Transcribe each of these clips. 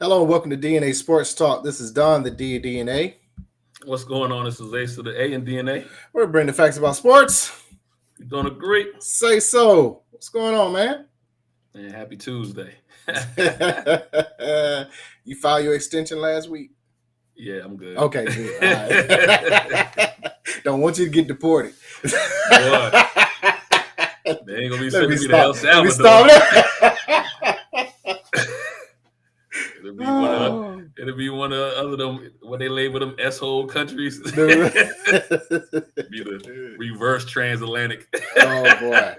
Hello and welcome to DNA Sports Talk. This is Don, the D of DNA. What's going on? This is Ace to the A in DNA. We're bringing the facts about sports. You're doing great. Say so. What's going on, man? And happy Tuesday. You filed your extension last week? Yeah, I'm good. Okay, good. All right. Don't want you to get deported. Boy, they ain't gonna be sending me to El Salvador. It'll be one of other them what they label them S-hole countries. Be the reverse transatlantic. Oh boy.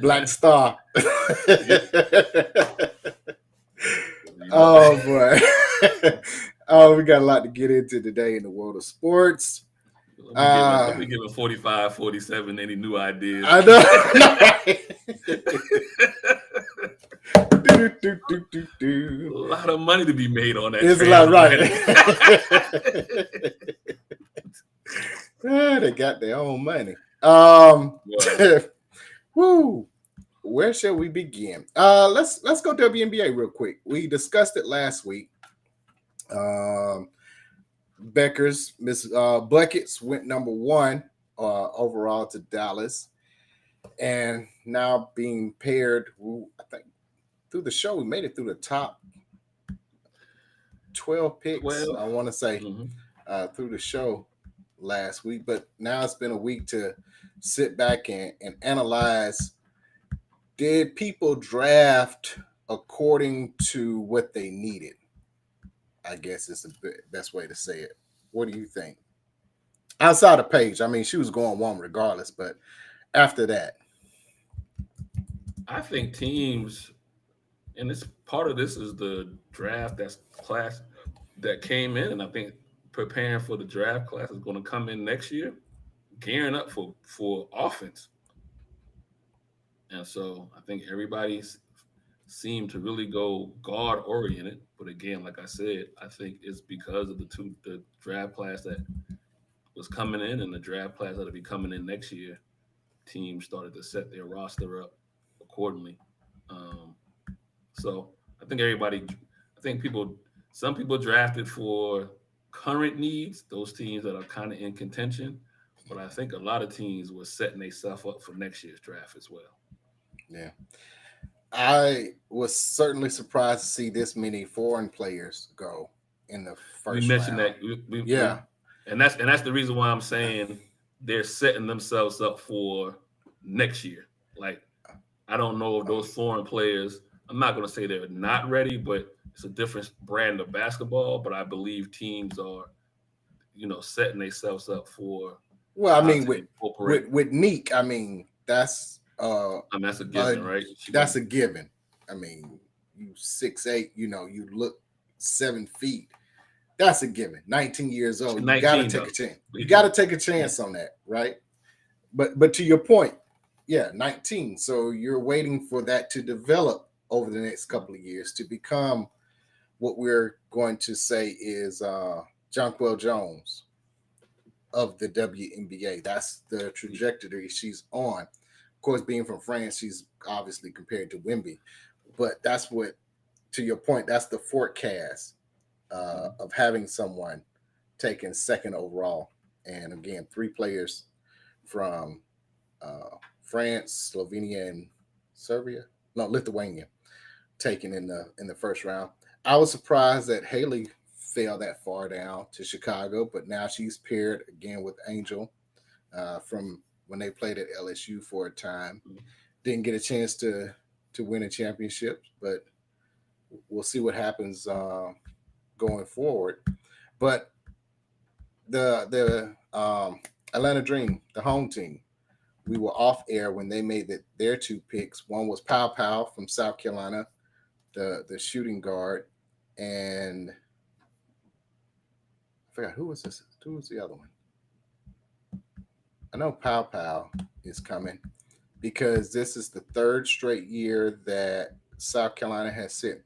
Black Star. Oh boy. Oh, we got a lot to get into today in the world of sports. I'll be giving 45, 47 any new ideas. I know. A lot of money to be made on that. There's a lot, right? They got their own money. Woo. Where shall we begin? Let's go WNBA real quick. We discussed it last week. Becker's Miss Buckets went number 1 overall to Dallas, and now being paired. I think through the show we made it through the top 12 picks. I want to say through the show last week, but now it's been a week to sit back and analyze. Did people draft according to what they needed? I guess it's the best way to say it. What do you think? Outside of Paige, I mean, she was going 1 regardless, but after that, I think teams, and this part of this is the draft class that came in, and I think preparing for the draft class is going to come in next year, gearing up for offense. And so I think everybody's seemed to really go guard oriented, but again, like I said, I think it's because of the draft class that was coming in and the draft class that'll be coming in next year. Teams started to set their roster up accordingly. So I think some people drafted for current needs, those teams that are kind of in contention, but I think a lot of teams were setting themselves up for next year's draft as well. Yeah. I was certainly surprised to see this many foreign players go in the first. We mentioned round. that, and that's the reason why I'm saying they're setting themselves up for next year. Like, I don't know if those foreign players. I'm not going to say they're not ready, but it's a different brand of basketball. But I believe teams are, setting themselves up for. Well, I mean, with Neek, I mean that's. That's a given, right? That's a given. I mean, you 6'8", you look 7 feet. That's a given. 19 years old. You got to take a chance. You got to take a chance on that, right? But to your point, 19. So you're waiting for that to develop over the next couple of years to become what we're going to say is Jonquel Jones of the WNBA. That's the trajectory she's on. Of course, being from France, she's obviously compared to Wemby, but that's what, to your point, that's the forecast of having someone taken 2nd overall. And again, 3 players from France, Slovenia, and Lithuania taken in the first round. I was surprised that Haley fell that far down to Chicago, but now she's paired again with Angel from when they played at LSU for a time. Didn't get a chance to win a championship, but we'll see what happens going forward. But the Atlanta Dream, the home team, we were off air when they made their 2 picks. One was Pow Pow from South Carolina, the shooting guard, and I forgot who was this. Who was the other one? I know Pow Pow is coming because this is the 3rd straight year that South Carolina has sent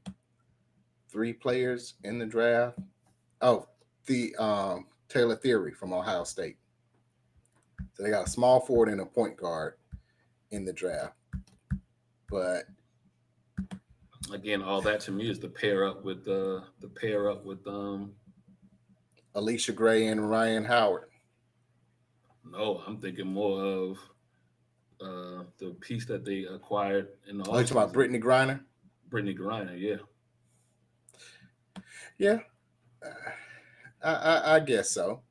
3 players in the draft. Oh, the Taylor Theory from Ohio State. So they got a small forward and a point guard in the draft. But again, all that to me is the pair up with Alicia Gray and Ryan Howard. No, I'm thinking more of the piece that they acquired in the Oh, you talking about offseason. Brittany Griner? Brittany Griner, yeah. Yeah, I guess so.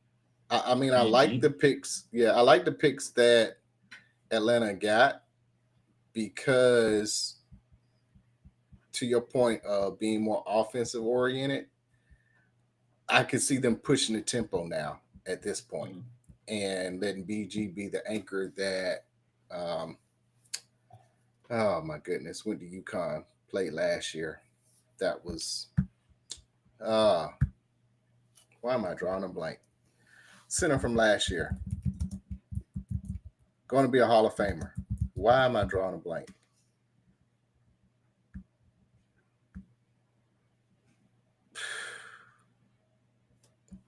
I mean, I like the picks. Yeah, I like the picks that Atlanta got because, to your point of being more offensive oriented, I can see them pushing the tempo now at this point and letting BG be the anchor that, oh my goodness, went to UConn, played last year. That was, why am I drawing a blank? Center from last year. Going to be a Hall of Famer. Why am I drawing a blank?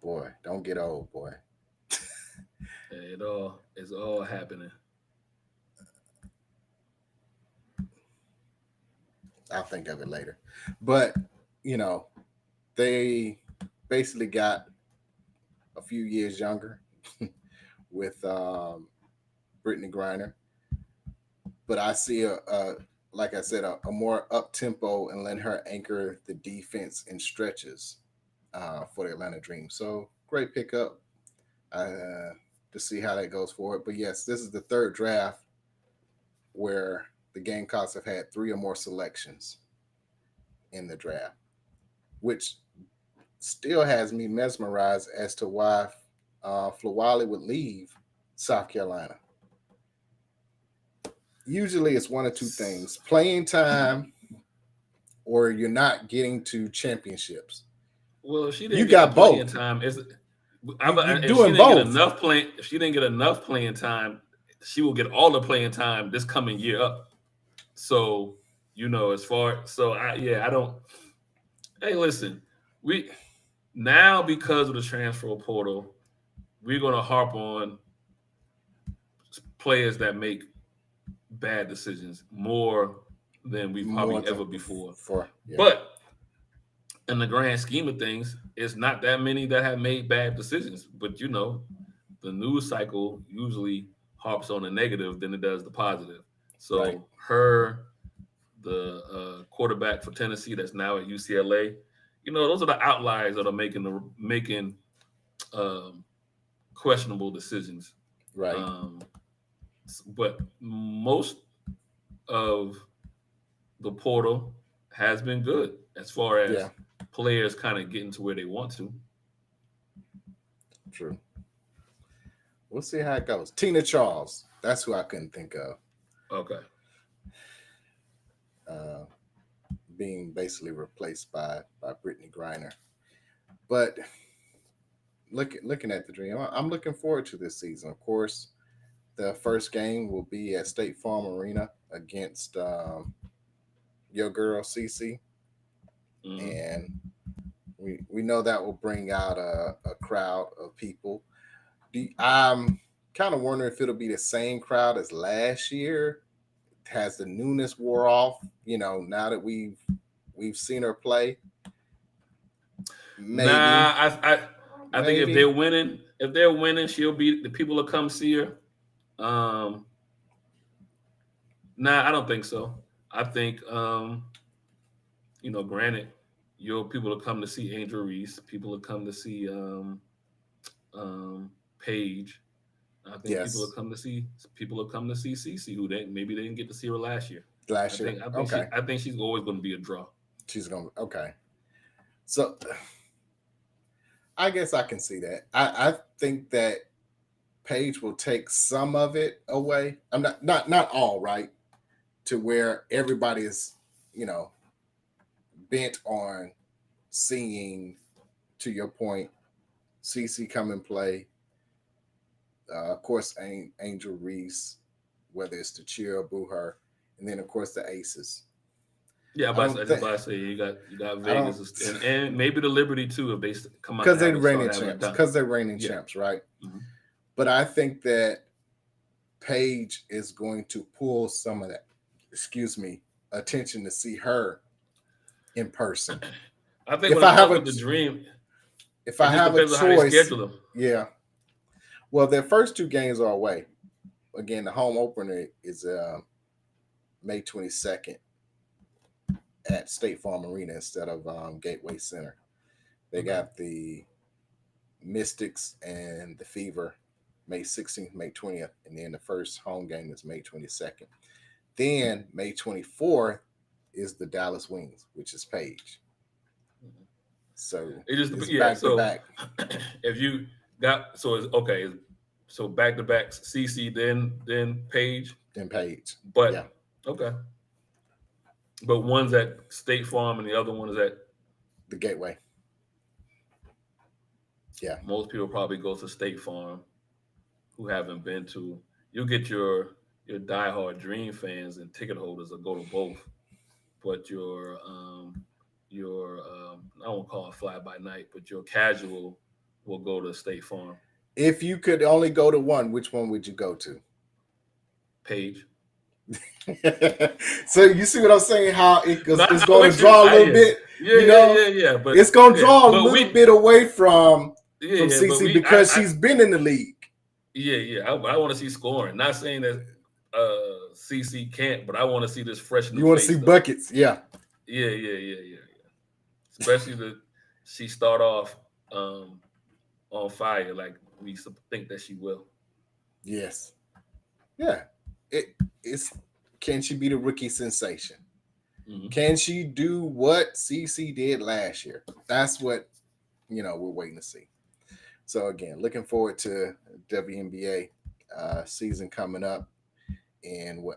Boy, don't get old, boy. It's all happening. I'll think of it later. But, they basically got a few years younger with Brittany Griner. But I see like I said, a more up tempo and letting her anchor the defense in stretches for the Atlanta Dream. So great pickup to see how that goes forward. But yes, this is the third draft where the Gamecocks have had 3 or more selections in the draft, which still has me mesmerized as to why Flewally would leave South Carolina. Usually it's one of two things: playing time, or you're not getting to championships. Well, if she didn't get playing time, if she didn't get enough playing time, she will get all the playing time this coming year up. So, I don't. Hey, listen, now because of the transfer portal, we're gonna harp on players that make bad decisions more than we've probably ever before. But in the grand scheme of things, it's not that many that have made bad decisions. But the news cycle usually harps on the negative than it does the positive. So the quarterback for Tennessee that's now at UCLA, those are the outliers that are making questionable decisions. Right. But most of the portal has been good as far as players kind of getting to where they want to. True. We'll see how it goes. Tina Charles. That's who I couldn't think of. Okay. Being basically replaced by Brittany Griner. But looking at the Dream, I'm looking forward to this season. Of course, the first game will be at State Farm Arena against your girl CC, and we know that will bring out a crowd of people. I'm kind of wondering if it'll be the same crowd as last year. Has the newness wore off? Now that we've seen her play. Maybe. Nah, I think if they're winning, the people will come see her. Nah, I don't think so. I think granted, people will come to see Angel Reese, people will come to see Paige. I think people will come to see CC who maybe they didn't get to see her last year. I think she's always going to be a draw. She's going to okay. So I guess I can see that. I think that Paige will take some of it away. I'm not all, right, to where everybody is, bent on seeing, to your point, CC come and play. Of course, Angel Reese, whether it's to cheer or boo her, and then of course the Aces. Yeah, I say you got Vegas and maybe the Liberty too if they come out because they're reigning champs. Because they're reigning champs, right? Mm-hmm. But I think that Paige is going to pull some of that, attention to see her in person. I think if I have the dream, if I have a choice, yeah. Well, their first 2 games are away. Again, the home opener is May 22nd at State Farm Arena instead of Gateway Center. They got the Mystics and the Fever May 16th, May 20th, and then the first home game is May 22nd. Then May 24th is the Dallas Wings, which is Page. So it's back to back. If you got so back to back CC then Page. But okay. But one's at State Farm and the other one is at the Gateway. Yeah. Most people probably go to State Farm who haven't been to. You'll get your diehard Dream fans and ticket holders will go to both. But your I won't call it fly by night, but your casual will go to State Farm. If you could only go to one, which one would you go to? Page. So you see what I'm saying? How it's going to draw a little bit. Yeah. But it's going to draw a little bit away from CC because she's been in the league. Yeah. I want to see scoring. Not saying that CC can't, but I want to see this fresh. You want to see buckets, Yeah. Especially she start off on fire like we think that she will. Yes. Yeah. It's can she be the rookie sensation? Mm-hmm. Can she do what CC did last year? That's what we're waiting to see. So again, looking forward to WNBA season coming up in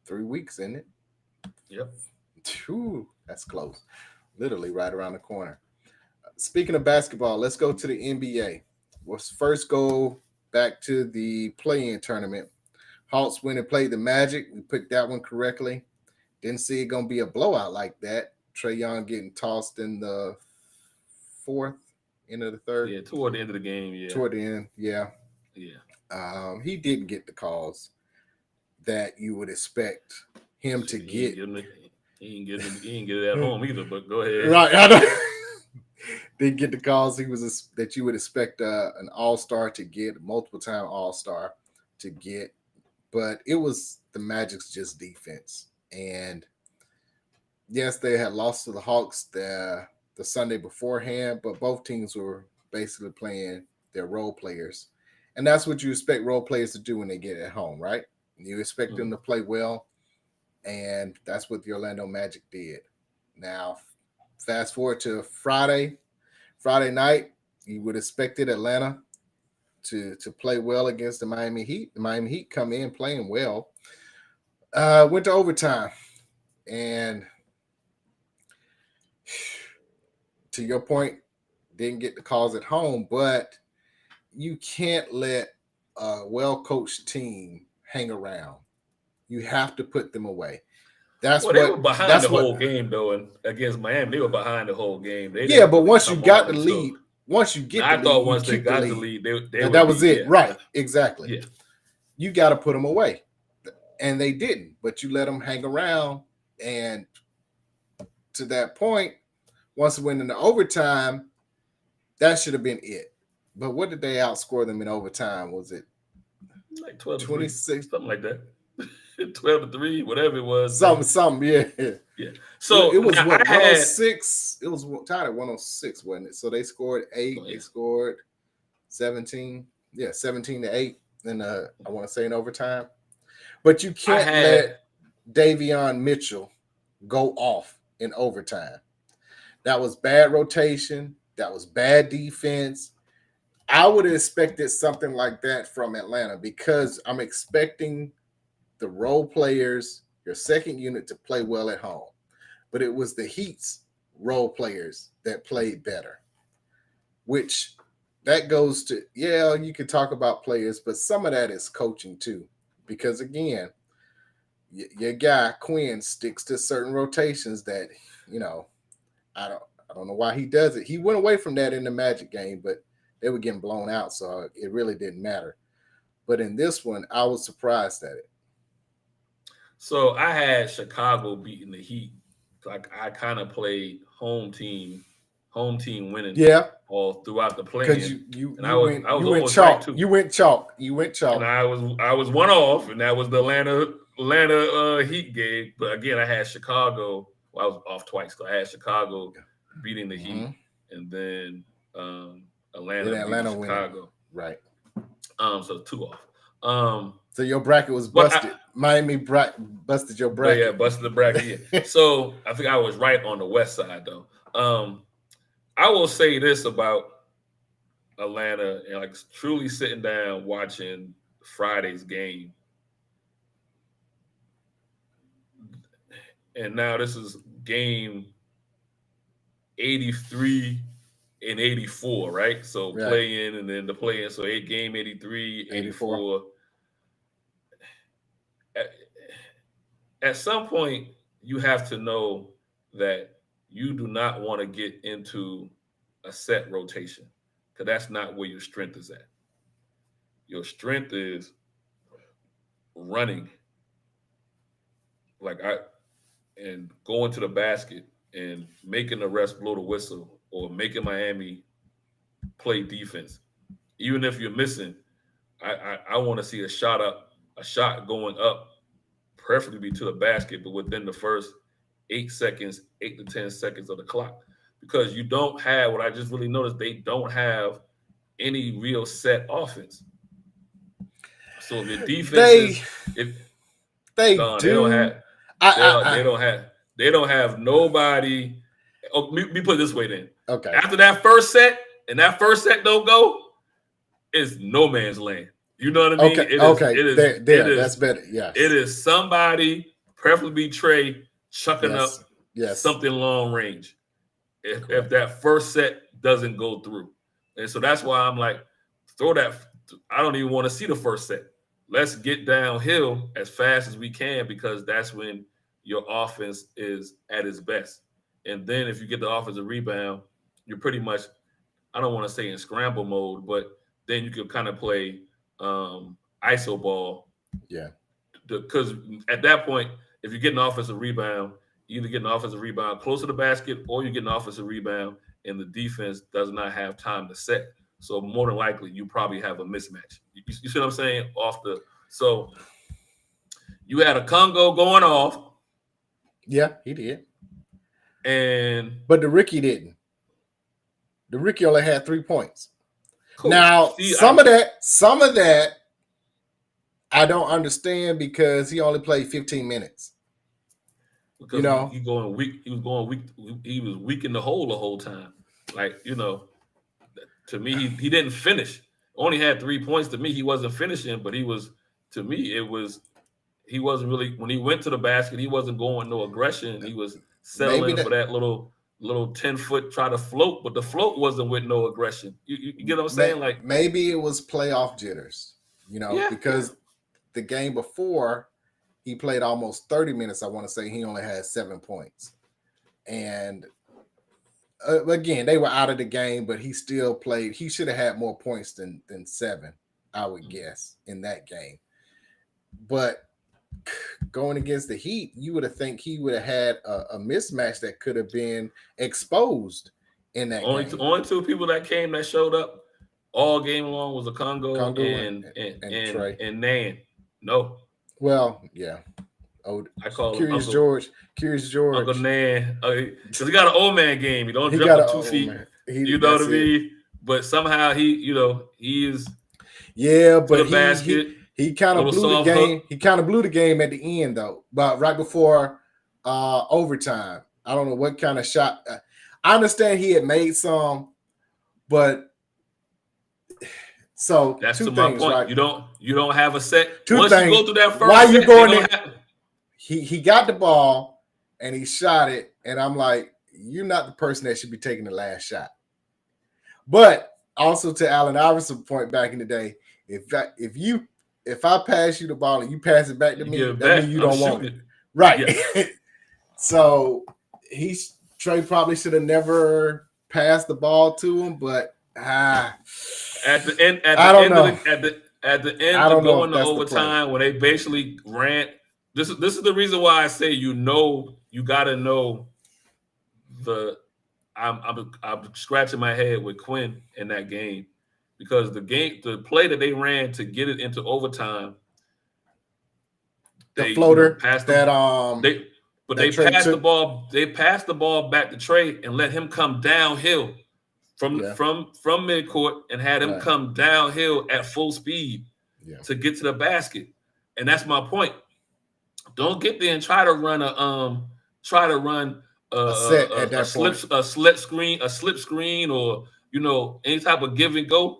3 weeks, isn't it? Yep. That's close. Literally right around the corner. Speaking of basketball, let's go to the NBA. Let's first go back to the play-in tournament. Hawks went and played the Magic. We picked that one correctly. Didn't see it going to be a blowout like that. Trae Young getting tossed in the fourth, end of the third. Yeah, toward the end of the game, yeah. Toward the end, yeah. Yeah. He didn't get the calls that you would expect him to get. He didn't get it at home either, but go ahead. Right, I know. Didn't get the calls that you would expect an all-star to get, multiple-time all-star to get. But it was the Magic's just defense. And yes, they had lost to the Hawks the Sunday beforehand, but both teams were basically playing their role players. And that's what you expect role players to do when they get at home, right? You expect them to play well, and that's what the Orlando Magic did. Now, fast forward to Friday night, you would expect Atlanta to play well against the Miami Heat. The Miami Heat come in playing well. Went to overtime, and to your point, didn't get the calls at home, but you can't let a well-coached team hang around. You have to put them away. They were behind the whole game, though, and against Miami, they were behind the whole game. But once you got the lead, once you get the lead, once they got the lead, that was it. Right, exactly. Yeah. You got to put them away. And they didn't, but you let them hang around. And to that point, once it went into overtime, that should have been it. But what did they outscore them in overtime? Was it like 26, something like that? 12-3, whatever it was. Something, yeah. Yeah. So it was 106. It was tied at 106, wasn't it? So they scored 8. They scored 17. Yeah, 17-8 I want to say in overtime. But you can't let Davion Mitchell go off in overtime. That was bad rotation. That was bad defense. I would have expected something like that from Atlanta because I'm expecting the role players, your second unit, to play well at home. But it was the Heat's role players that played better, which that goes to, you could talk about players, but some of that is coaching too. Because again, your guy Quinn sticks to certain rotations that, I don't know why he does it. He went away from that in the Magic game, but they were getting blown out, so it really didn't matter. But in this one, I was surprised at it. So I had Chicago beating the Heat like I kind of played home team winning. Yeah. All throughout the play. Because you went almost chalk. right too. You went chalk. And I was one off, and that was the Atlanta Heat game. But again, I had Chicago. Well, I was off twice, so I had Chicago beating the Heat, and then Atlanta beating Chicago. Right. So 2 off. So your bracket was busted. Miami busted your bracket. Yeah, busted the bracket. Yeah. So I think I was right on the west side though. I will say this about Atlanta, and like truly sitting down watching Friday's game. And now this is game 83 and 84, right? So play in and then the play in. So game 83, 84. At some point, you have to know that you do not want to get into a set rotation, because that's not where your strength is at. Your strength is running, and going to the basket and making the refs blow the whistle, or making Miami play defense. Even if you're missing, I want to see a shot going up, preferably to the basket, but within the first 8 to 10 seconds of the clock. Because you don't have, what I just really noticed, they don't have any real set offense. So if your defense they don't have nobody. Oh, me put it this way then. Okay. After that first set, and that first set don't go, it's no man's land. You know what I mean? Okay. That's better. Yes. It is somebody, preferably Trey, chucking up something long range. If that first set doesn't go through. And so that's why I'm like, throw that. I don't even want to see the first set. Let's get downhill as fast as we can, because that's when your offense is at its best. And then if you get the offensive rebound, you're pretty much, I don't want to say in scramble mode, but then you can kind of play iso ball. Yeah. Because at that point, if you get an offensive rebound, you either get an offensive rebound close to the basket, or you get an offensive rebound and the defense does not have time to set. So more than likely, you probably have a mismatch. You see what I'm saying? So you had a Congo going off. Yeah, he did. But the Ricky didn't. The Ricky only had 3 points. Cool. Now, some of that I don't understand, because he only played 15 minutes. Because he was weak in the hole the whole time. To me, he didn't finish. Only had 3 points. To me, he wasn't finishing, but he wasn't really, when he went to the basket, he wasn't going no aggression. He was settling for that little 10-foot try to float, but the float wasn't with no aggression. You get what I'm saying? Maybe it was playoff jitters, because the game before, he played almost 30 minutes. I want to say he only had 7 points. And again, they were out of the game, but he still played. He should have had more points than 7, I would guess, in that game. But going against the Heat, you would have think he would have had a mismatch that could have been exposed in that game. Only 2 people that showed up all game long was a Congo and Trey. And Nan. No. Well, yeah. Oh, I call Curious him George. Curious George. Uncle Nan. Because he got an old man game. He don't jump to 2 feet. You know what I mean? But somehow he is. Yeah, but basket. He kind of blew the game. Hook. He kind of blew the game at the end, though. But right before overtime, I don't know what kind of shot. I understand he had made some, but. So that's 2 to things, my point. right? You don't have a set. 2 Once things. You go through that first. Why you going there? He got the ball and he shot it, and I'm like, you're not the person that should be taking the last shot. But also to Allen Iverson's point back in the day, if I pass you the ball and you pass it back to me, that means you don't want it. Right. Yeah. So Trey probably should have never passed the ball to him, but at the end of going to overtime, when they basically ran, this is the reason why I say you got to know I'm scratching my head with Quinn in that game because the play that they ran to get it into overtime, the floater passed that passed the ball. They passed the ball back to Trey and let him come downhill from midcourt and had him come downhill at full speed to get to the basket. And that's my point. Don't get there and try to run a slip screen, or any type of give and go.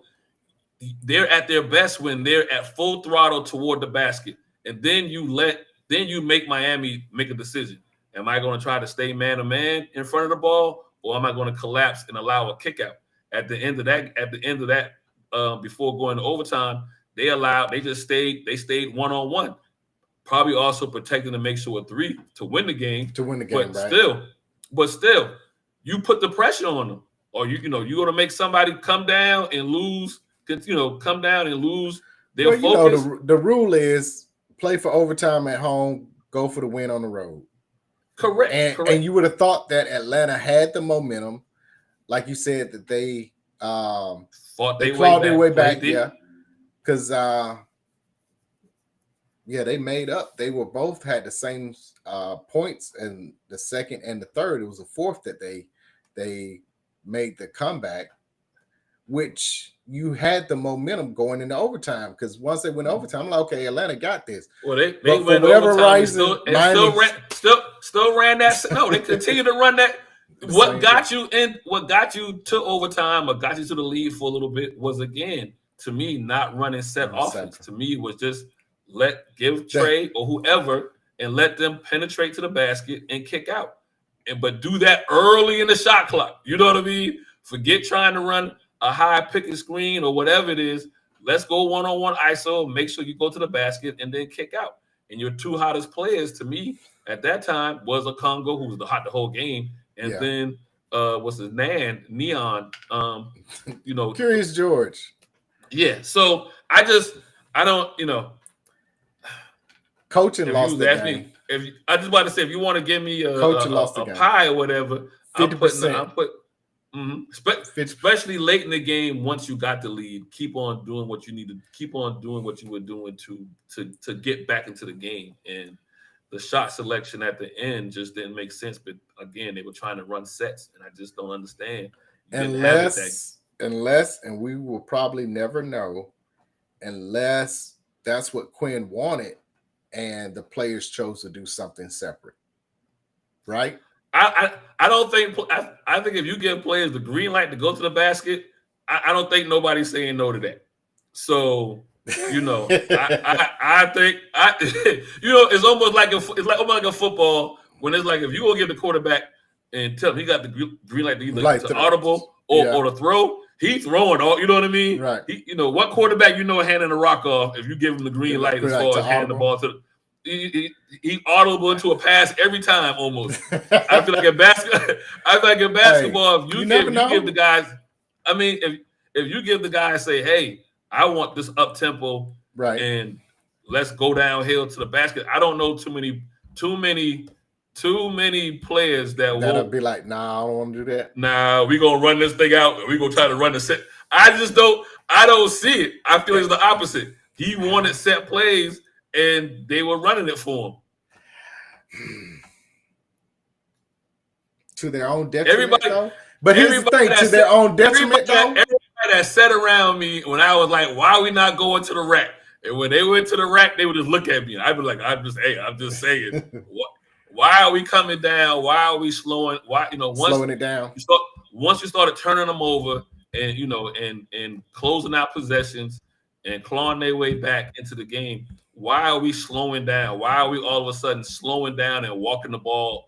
They're at their best when they're at full throttle toward the basket, and then you make Miami make a decision. Am I going to try to stay man to man in front of the ball, or am I going to collapse and allow a kick out? At the end of that, before going to overtime, they stayed one-on-one. Probably also protecting to make sure a three to win the game. But still, you put the pressure on them, or you're going to make somebody come down and lose. Come down and lose their focus. The rule is play for overtime at home, go for the win on the road. Correct. And you would have thought that Atlanta had the momentum, like you said, that they clawed their way back. Yeah, because they made up. They were both had the same points in the second and the third. It was the fourth that they made the comeback, which you had the momentum going into overtime, because once they went overtime, I'm like, okay, Atlanta got this. Well, they went overtime still ran that. No, they continue to run that. What got you to overtime or got you to the lead for a little bit was, again, to me, not running set offense. To me, was just give Trey or whoever and let them penetrate to the basket and kick out. But do that early in the shot clock. You know what I mean? Forget trying to run a high pick and screen or whatever it is. Let's go one-on-one ISO, make sure you go to the basket and then kick out. And your two hottest players to me at that time was a Congo, who was the whole game, and then what's his name? Neon. Curious George. Yeah. So I don't. Coaching lost the game. I just want to say, if you want to give me a pie or whatever, 50%. Especially late in the game, once you got the lead, keep on doing what you need to keep on doing what you were doing to get back into the game. And the shot selection at the end just didn't make sense. But again, they were trying to run sets, and I just don't understand. Unless, and we will probably never know, unless that's what Quinn wanted, and the players chose to do something separate, right? I don't think I think if you give players the green light to go to the basket, I don't think nobody's saying no to that. So I think it's almost like almost like a football, when it's like, if you go get the quarterback and tell him he got the green light to either to audible or to throw, he's throwing all. You know what I mean? Right. What quarterback handing the rock off if you give him the green light as far as handing the ball to. He audible into a pass every time almost. I feel like in basketball, if you give the guys, I mean, if you give the guys, say, hey, I want this up tempo, right, and let's go downhill to the basket. I don't know too many players that'll be like, nah, I don't want to do that. Nah, we're gonna run this thing out. We're gonna try to run the set. I don't see it. I feel it's the opposite. He wanted set plays, and they were running it for him. To their own detriment, though. But here's the thing, to their own detriment, though. Everybody that sat around me when I was like, why are we not going to the rack? And when they went to the rack, they would just look at me. I'd be like, I'm just saying. Why are we coming down? Why are we slowing? Why, slowing it down? Once you started turning them over and, and closing out possessions and clawing their way back into the game, why are we slowing down? Why are we all of a sudden slowing down and walking the ball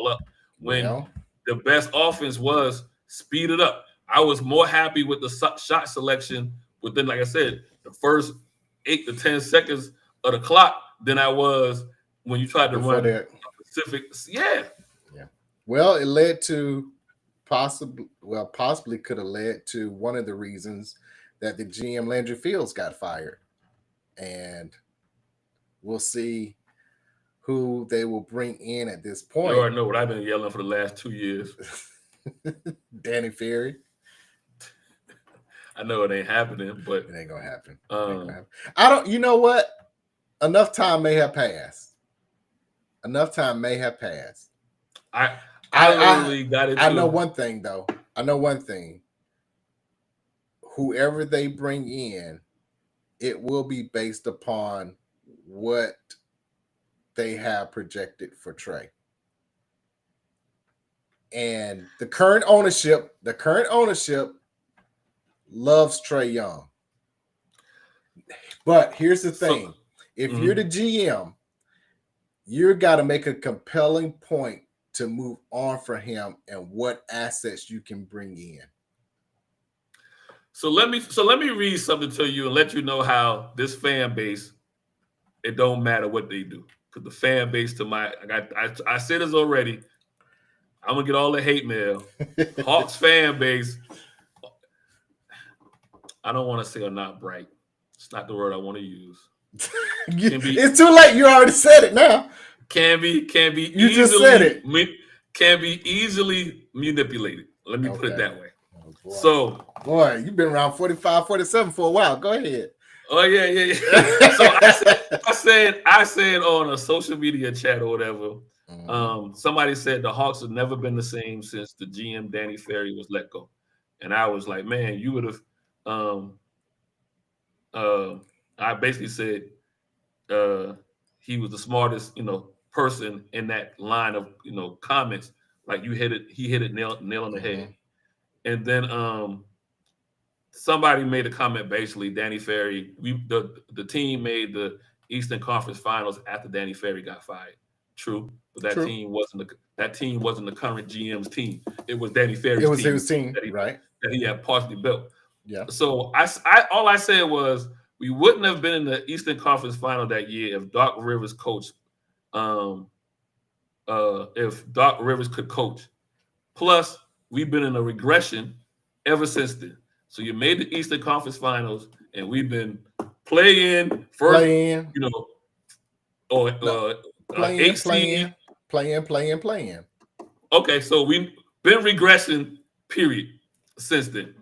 up when the best offense was speed it up? I was more happy with the shot selection within, like I said, the first 8 to 10 seconds of the clock than I was when you tried to run a specific. Yeah. Well, it led to possibly could have led to one of the reasons that the GM Landry Fields got fired. And we'll see who they will bring in at this You point. already know what I've been yelling for the last 2 years. Danny Ferry. I know it ain't happening, but it ain't gonna happen. I don't. You know what? Enough time may have passed. I literally got it. I know one thing though. Whoever they bring in, it will be based upon what they have projected for Trey. And the current ownership loves Trey Young. But here's the thing. If you're the GM, you got to make a compelling point to move on for him and what assets you can bring in. So let me read something to you and let you know how this fan base, it don't matter what they do. Because the fan base I said this already. I'm gonna get all the hate mail. Hawks fan base, I don't want to say are not bright. It's not the word I want to use. It's too late. You already said it now. Can be you just said it. Can be easily manipulated. Let me put it that way. Oh, boy, you've been around 45, 47 for a while. Go ahead. Oh yeah. So I said on a social media chat or whatever. Somebody said the Hawks have never been the same since the GM Danny Ferry was let go, and I was like, man, you would have. I basically said he was the smartest, person in that line of comments. Like he hit it nail on the head. And then somebody made a comment basically, Danny Ferry, the team made the Eastern Conference Finals after Danny Ferry got fired. True, but that team wasn't the current GM's team. It was Danny Ferry's team. It was his team, that he had partially built. Yeah. So all I said was we wouldn't have been in the Eastern Conference Final that year if Doc Rivers coached. If Doc Rivers could coach. Plus, we've been in a regression ever since then. So you made the Eastern Conference Finals, and we've been playing. Playing. Okay, so we've been regressing, period, since then.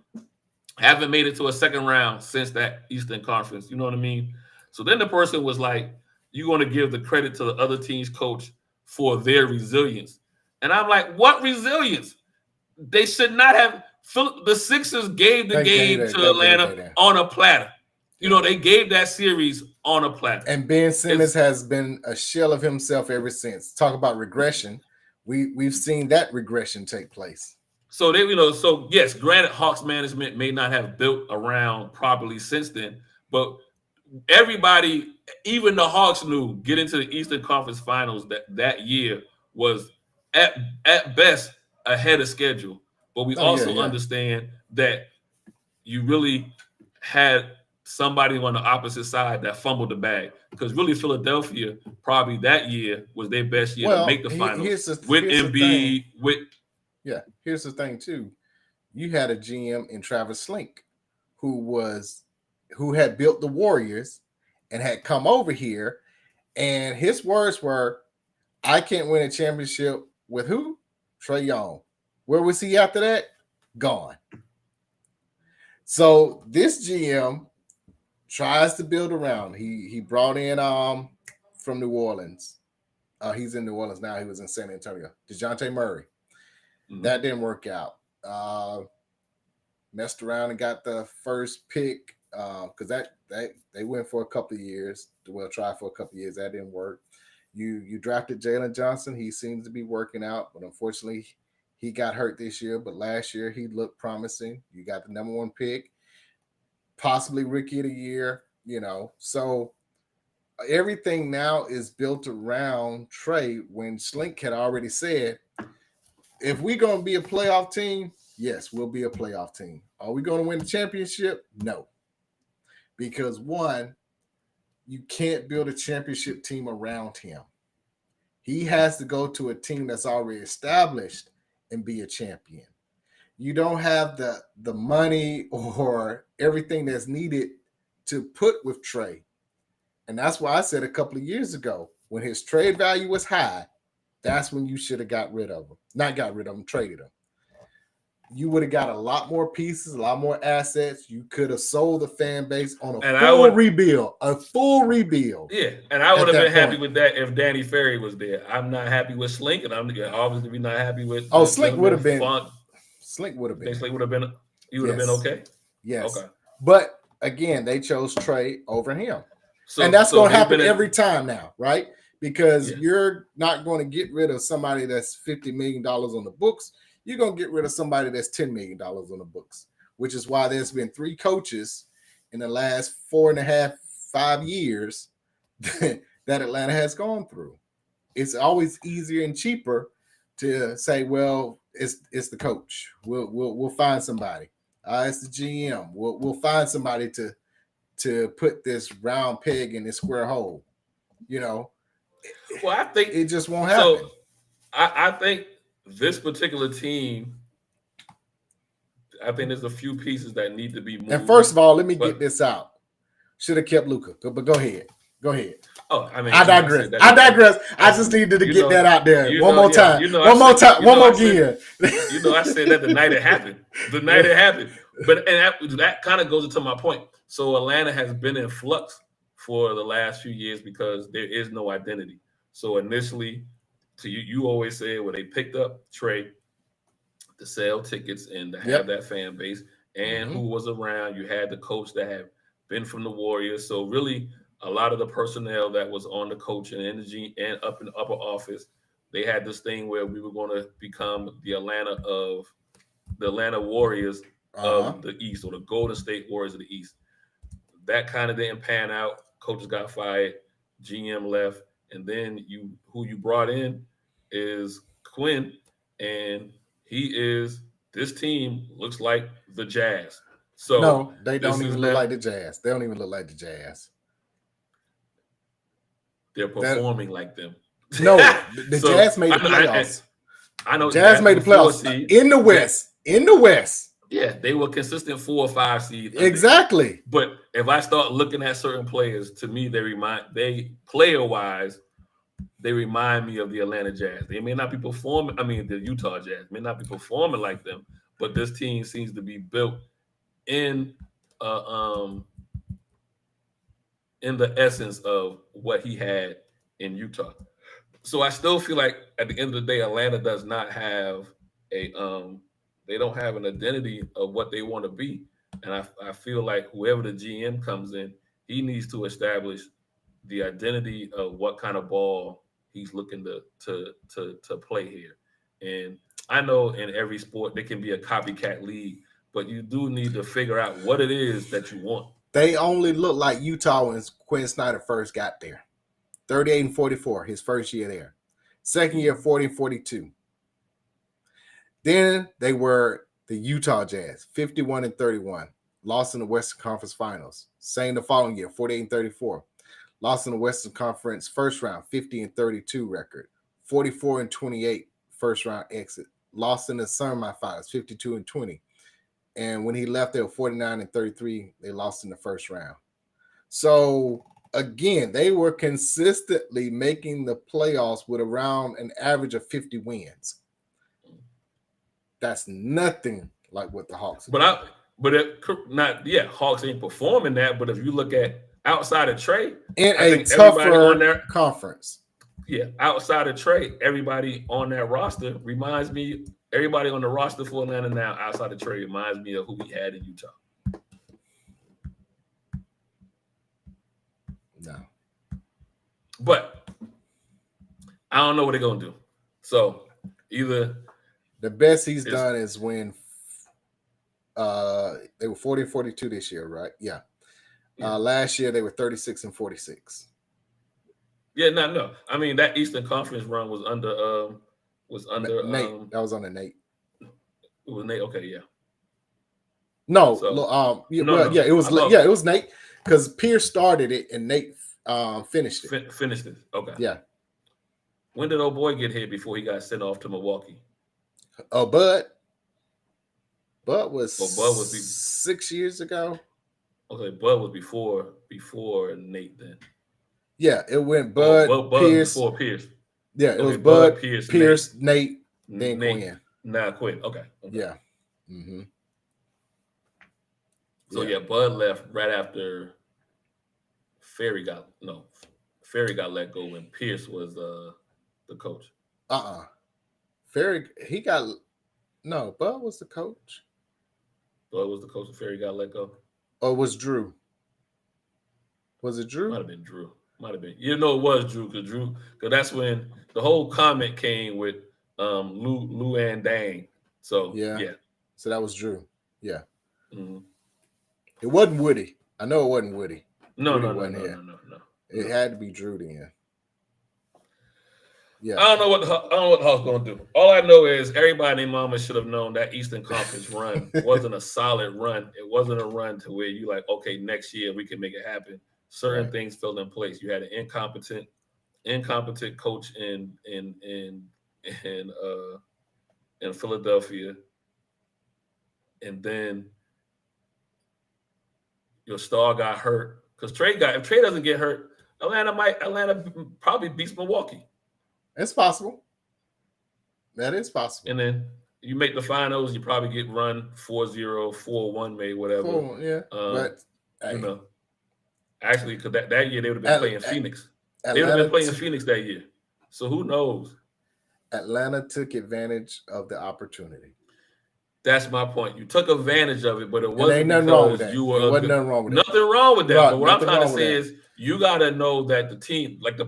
Haven't made it to a second round since that Eastern Conference. You know what I mean? So then the person was like, you're going to give the credit to the other team's coach for their resilience. And I'm like, what resilience? They should not have. The Sixers gave the game to Atlanta on a platter. They gave that series on a platter. And Ben Simmons has been a shell of himself ever since. Talk about regression. We've seen that regression take place. So so yes, granted, Hawks management may not have built around properly since then, but everybody, even the Hawks, knew getting to the Eastern Conference Finals that year was at best ahead of schedule. But we also understand that you really had somebody on the opposite side that fumbled the bag, because really Philadelphia probably that year was their best year to make the finals with Embiid. Here's the thing too. You had a GM in Travis Slink who had built the Warriors and had come over here, and his words were, I can't win a championship with who? Trey Young. Where was he after that? Gone. So this GM tries to build around. He brought in from New Orleans. He's in New Orleans now. He was in San Antonio. DeJounte Murray. Mm-hmm. That didn't work out. Messed around and got the first pick because they went for a couple of years. Tried for a couple of years. That didn't work. You drafted Jalen Johnson. He seems to be working out, but unfortunately, he got hurt this year. But last year, he looked promising. You got the number one pick, possibly Rookie of the Year. So everything now is built around Trey. When Slink had already said, if we're going to be a playoff team, yes, we'll be a playoff team. Are we going to win the championship? No. Because one, you can't build a championship team around him. He has to go to a team that's already established and be a champion. You don't have the money or everything that's needed to put with Trey. And that's why I said a couple of years ago, when his trade value was high, that's when you should have got rid of him. Not got rid of him, traded him. You would have got a lot more pieces, a lot more assets. You could have sold the fan base on a full rebuild. Yeah, and I would have been happy with that if Danny Ferry was there. I'm not happy with Slink, and I'm obviously not happy with. Slink would have been. Slink would have been. Slink would have been. You would have been okay. Yes. Okay. But again, they chose Trey over him, and that's going to happen every time now, right? Because you're not going to get rid of somebody that's $50 million on the books. You're going to get rid of somebody that's $10 million on the books, which is why there's been 3 coaches in the last 4.5, 5 years that Atlanta has gone through. It's always easier and cheaper to say, well, it's the coach. We'll find somebody. It's the GM. We'll find somebody to put this round peg in this square hole. Well, I think it just won't happen. So I think this particular team, I think there's a few pieces that need to be moved. And first of all, let me get this out. Should have kept Luka, but go ahead. Oh, I mean, I digress. I just needed to get that out there one more time. One more gear. I said that the night it happened. But that kind of goes into my point. So Atlanta has been in flux for the last few years because there is no identity. So initially, you always say when they picked up Trey to sell tickets and to have that fan base and who was around, you had the coach that had been from the Warriors. So really, a lot of the personnel that was on the coaching and up in the upper office, they had this thing where we were going to become the Atlanta Warriors of the East, or the Golden State Warriors of the East. That kind of didn't pan out. Coaches got fired, GM left, and then who you brought in is Quinn, and this team looks like the Jazz. So no, they don't even look like the Jazz. They don't even look like the Jazz. They're performing like them. No, the Jazz made the playoffs. I know Jazz made the playoffs in the West. In the West. Yeah, they were consistent 4 or 5 seeds. Exactly. But if I start looking at certain players, to me, player-wise, they remind me of the Atlanta Jazz. They may not be performing. The Utah Jazz may not be performing like them, but this team seems to be built in the essence of what he had in Utah. So I still feel like at the end of the day, Atlanta does not have they don't have an identity of what they want to be. And I feel like whoever the GM comes in, he needs to establish the identity of what kind of ball he's looking to play here. And I know in every sport there can be a copycat league, but you do need to figure out what it is that you want. They only look like Utah when Quinn Snyder first got there. 38-44, his first year there. Second year, 40-42. Then they were the Utah Jazz, 51-31. Lost in the Western Conference Finals. Same the following year, 48-34. Lost in the Western Conference first round, 50-32 record. 44-28 first round exit. Lost in the semifinals, 52-20. And when he left, they were 49-33. They lost in the first round. So again, they were consistently making the playoffs with around an average of 50 wins. That's nothing like what the Hawks are doing. Hawks ain't performing that. But if you look at outside of Trey, in a tougher conference. Yeah, outside of Trey, everybody on that roster reminds me. Everybody on the roster for Atlanta now, outside of Trey, reminds me of who we had in Utah. No, but I don't know what they're gonna do. So either the best he's done is when they were 40-42 this year, right? Yeah. Last year they were 36-46. Yeah, no. I mean, that Eastern Conference run was under Nate. That was under Nate. It was Nate. Okay, yeah. No, it was Nate because Pierce started it and Nate finished it. Finished it. Okay. Yeah. When did old boy get here before he got sent off to Milwaukee? Oh, Bud was 6 years ago. Okay, Bud was before Nate then. Yeah, it went Bud, Pierce. Before Pierce. Yeah, it was Bud, Pierce, Nate, then Quinn. Now Quinn. Okay. Yeah. Mm-hmm. So Bud left right after Ferry got let go when Pierce was the coach. Bud was the coach. Bud was the coach and Ferry got let go. Or was Drew? Was it Drew? Might have been Drew. Might have been. It was Drew because that's when the whole comment came with Lou and Dang. So yeah. So that was Drew. Yeah. Mm-hmm. It wasn't Woody. I know it wasn't Woody. No. It had to be Drew then. Yeah. I don't know what the Hawks going to do. All I know is everybody and mama should have known that Eastern Conference run wasn't a solid run. It wasn't a run to where you like, okay, next year we can make it happen. Certain things fell in place. You had an incompetent coach in Philadelphia, and then your star got hurt because if Trey doesn't get hurt, Atlanta probably beats Milwaukee. It's possible. That is possible. And then you make the finals, you probably get run 4-0, 4-1, maybe whatever. But actually, because that year they would have been playing Phoenix. They would have been playing Phoenix that year. So who knows? Atlanta took advantage of the opportunity. That's my point. You took advantage of it, but it wasn't nothing wrong with that. You were wasn't nothing wrong with that. Nothing wrong with that. But what I'm trying to say is you got to know that the team, like the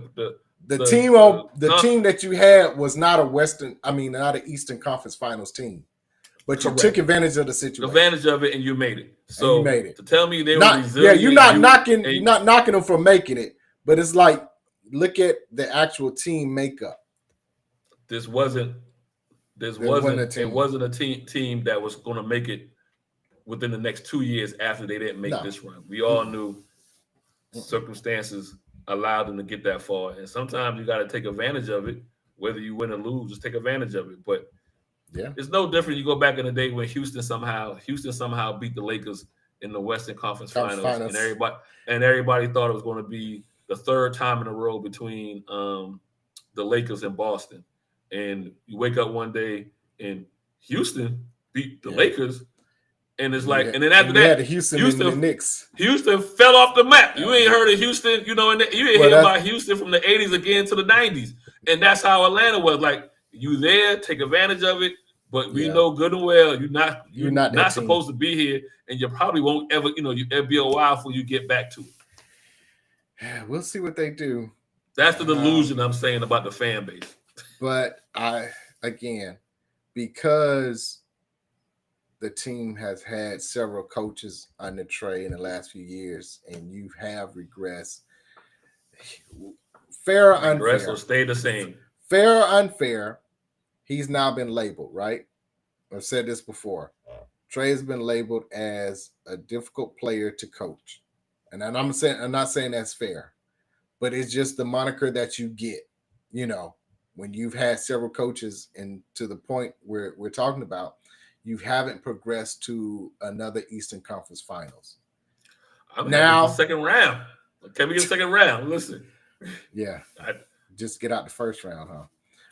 team that you had was not not an Eastern Conference Finals team. But you took advantage of the situation. Advantage of it, and you made it. So you made it. To tell me they were resilient. Yeah, you're not knocking them for making it. But it's like, look at the actual team makeup. It wasn't a team that was going to make it within the next 2 years after they didn't make this run. We all knew circumstances allowed them to get that far, and sometimes you got to take advantage of it. Whether you win or lose, just take advantage of it. But it's no different. You go back in the day when Houston somehow beat the Lakers in the Western Conference Finals. And everybody thought it was going to be the third time in a row between the Lakers and Boston. And you wake up one day and Houston beat the Lakers, and it's like, and then after that, Houston and the Knicks. Houston fell off the map. You ain't heard of Houston, you ain't hear about Houston from the 80s again to the 90s, and that's how Atlanta was. Like, you there, take advantage of it, but we know good and well you're not supposed to be here, and you probably won't ever. It'll be a while before you get back to it. We'll see what they do. That's the delusion I'm saying about the fan base. But because the team has had several coaches under Trey in the last few years, and you have regressed, fair or unfair, regress will stay the same. Fair or unfair, he's now been labeled, right? I've said this before. Trey has been labeled as a difficult player to coach. And I'm not saying that's fair, but it's just the moniker that you get, when you've had several coaches, and to the point where we're talking about, you haven't progressed to another Eastern Conference Finals. Now, second round. Can we get a second round? Listen. Yeah. Just get out the first round, huh?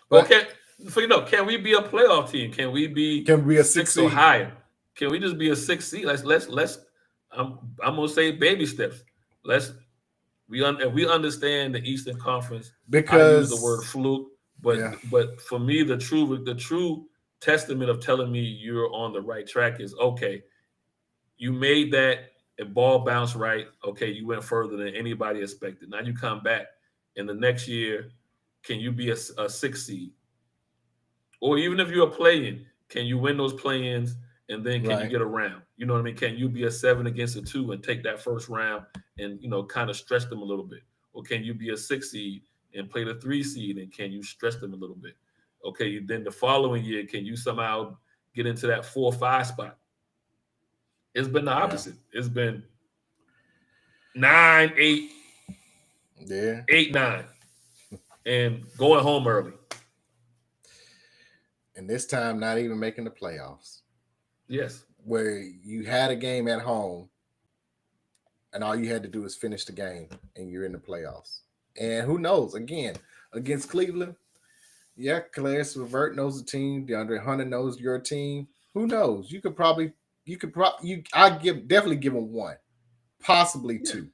But, can we be a playoff team? Can we be a 6 or higher? Can we just be a 6 seed? Let's I'm gonna say baby steps. We understand the Eastern Conference. Because I use the word fluke, but for me, the true testament of telling me you're on the right track is, okay, you made that, a ball bounced right. Okay, you went further than anybody expected. Now you come back in the next year. Can you be a 6 seed? Or even if you're a play-in, can you win those play-ins and then can you get a round? You know what I mean? Can you be a 7 against a 2 and take that first round and, kind of stretch them a little bit? Or can you be a 6 seed and play the 3 seed and can you stretch them a little bit? Okay, then the following year, can you somehow get into that 4 or 5 spot? It's been the opposite. It's been 9, 8, 8, 9, and going home early. And this time, not even making the playoffs. Yes. Where you had a game at home, and all you had to do was finish the game, and you're in the playoffs. And who knows? Again, against Cleveland, yeah, Clarence Levert knows the team. DeAndre Hunter knows your team. Who knows? I definitely give him one, possibly two.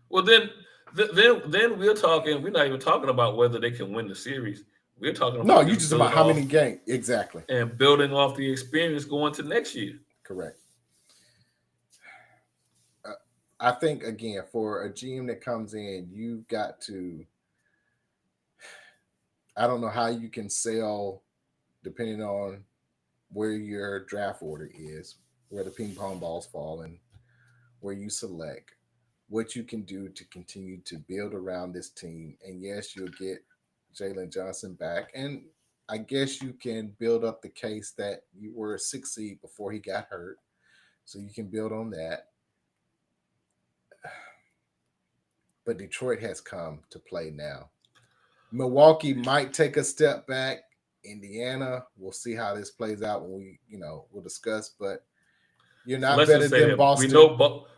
Well, then we're talking. We're not even talking about whether they can win the series. We're talking about you just about how many games exactly, and building off the experience going to next year. Correct. I think again for a GM that comes in, you've got to. I don't know how you can sell, depending on where your draft order is, where the ping pong balls fall, and where you select, what you can do to continue to build around this team. And yes, you'll get Jalen Johnson back, and I guess you can build up the case that you were a 6 seed before he got hurt, so you can build on that. But Detroit has come to play now. Milwaukee might take a step back. Indiana, we'll see how this plays out when we'll discuss. But you're not better than Boston.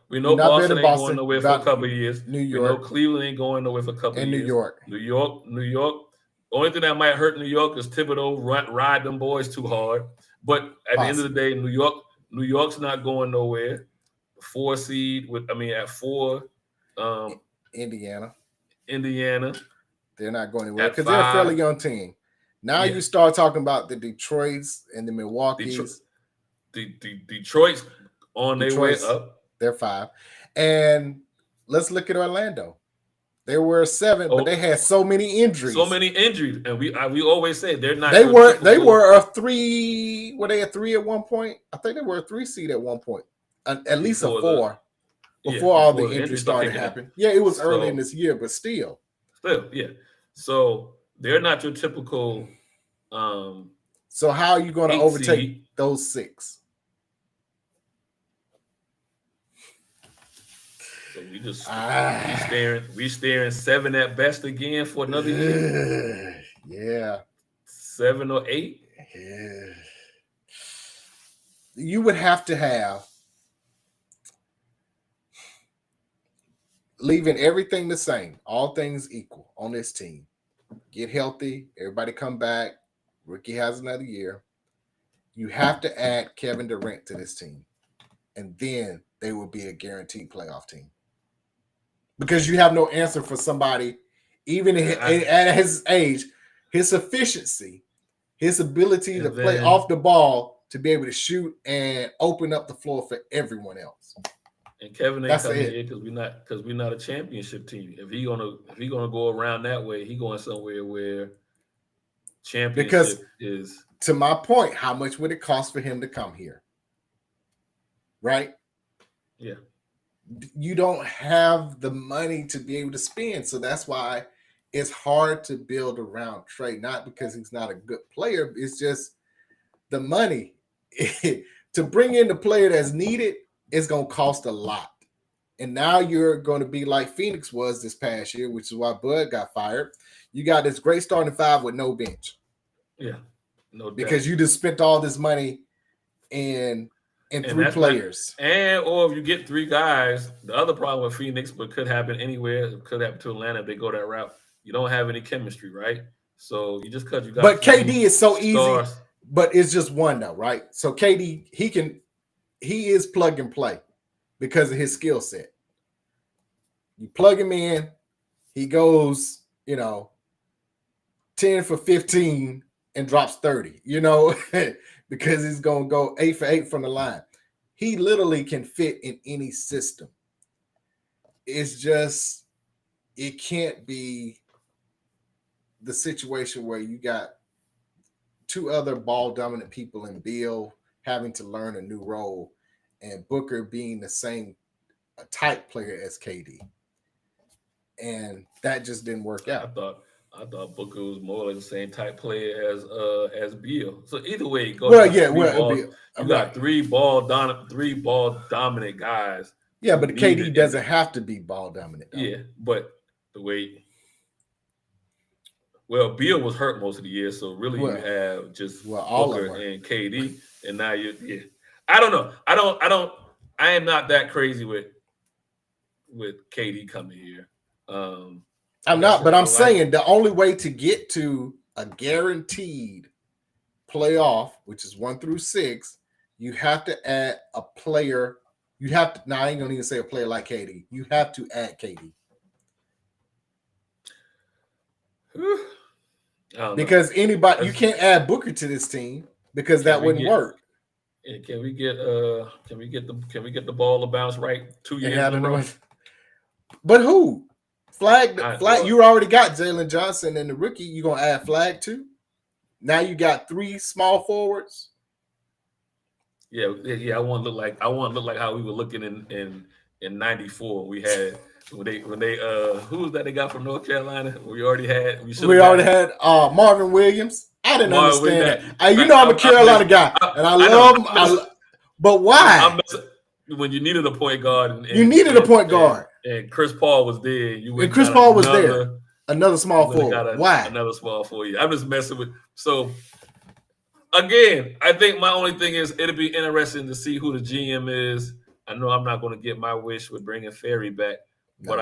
We know Boston ain't going nowhere for a couple of years. New York. We know Cleveland ain't going nowhere for a couple of years. New York. New York. The only thing that might hurt New York is Thibodeau ride them boys too hard. But at the end of the day, New York's not going nowhere. 4 seed at 4. Indiana. They're not going anywhere because they're a fairly young team. Now you start talking about the Detroits and the Milwaukees. Detroit's on their way up. They're 5. And let's look at Orlando. They were 7, but they had so many injuries. And we always say they're not. They were a 3. Were they a 3 at one point? I think they were a 3 seed at one point. At least a 4. Before all the injuries started happening. Yeah, it was early in this year, but still. Yeah. So they're not your typical. So how are you going to overtake those 6? So we staring 7 at best again for another year. Yeah. 7 or 8. Yeah. You would have to have, leaving everything the same, all things equal on this team. Get healthy, everybody come back. Ricky has another year. You have to add Kevin Durant to this team, and then they will be a guaranteed playoff team. Because you have no answer for somebody, even at his age, his efficiency, his ability to play off the ball, to be able to shoot and open up the floor for everyone else. And Kevin ain't coming here because we're not a championship team. If he gonna go around that way, he going somewhere where championship is. To my point, how much would it cost for him to come here? Right? Yeah. You don't have the money to be able to spend, so that's why it's hard to build around Trey. Not because he's not a good player, it's just the money to bring in the player that's needed. It's going to cost a lot. And now you're going to be like Phoenix was this past year, which is why Bud got fired. You got this great starting 5 with no bench. Yeah. No doubt. Because you just spent all this money in 3 players. Or if you get 3 guys, the other problem with Phoenix, but could happen anywhere, it could happen to Atlanta if they go that route. You don't have any chemistry, right? So you just cut you guys. But KD is so easy. But it's just one though, right? So KD, he is plug and play because of his skill set. You plug him in, he goes, 10 for 15 and drops 30, because he's going to go 8 for 8 from the line. He literally can fit in any system. It's just, it can't be the situation where you got 2 other ball dominant people in Beal having to learn a new role and Booker being the same type player as KD. And that just didn't work out. I thought Booker was more like the same type player as Beal. So either way, you got 3 ball dominant guys. Yeah, but KD doesn't have to be ball dominant. Though. Yeah, but the way. Well, Beal was hurt most of the year, so really you have just Booker and KD, and now I don't know. I am not that crazy with KD coming here. I'm not, but I'm saying the only way to get to a guaranteed playoff, which is 1 through 6, you have to add a player. You have to. Now I ain't gonna even say a player like KD. You have to add KD because anybody you can't add Booker to this team because that wouldn't work. Can we get the ball to bounce right 2 years in a row? But who? Flag. You already got Jalen Johnson and the rookie. You gonna add Flag too? Now you got 3 small forwards. Yeah. I want to look like how we were looking in '94. We had when they who was that they got from North Carolina? We already had Marvin Williams. I didn't understand that. You know I'm a Carolina guy, and I love him. But why? When you needed a point guard, you needed a point guard, and Chris Paul was there. Chris Paul was there. Another small forward. Why? Another small forward. I'm just messing with. So again, I think my only thing is it'll be interesting to see who the GM is. I know I'm not going to get my wish with bringing Ferry back, but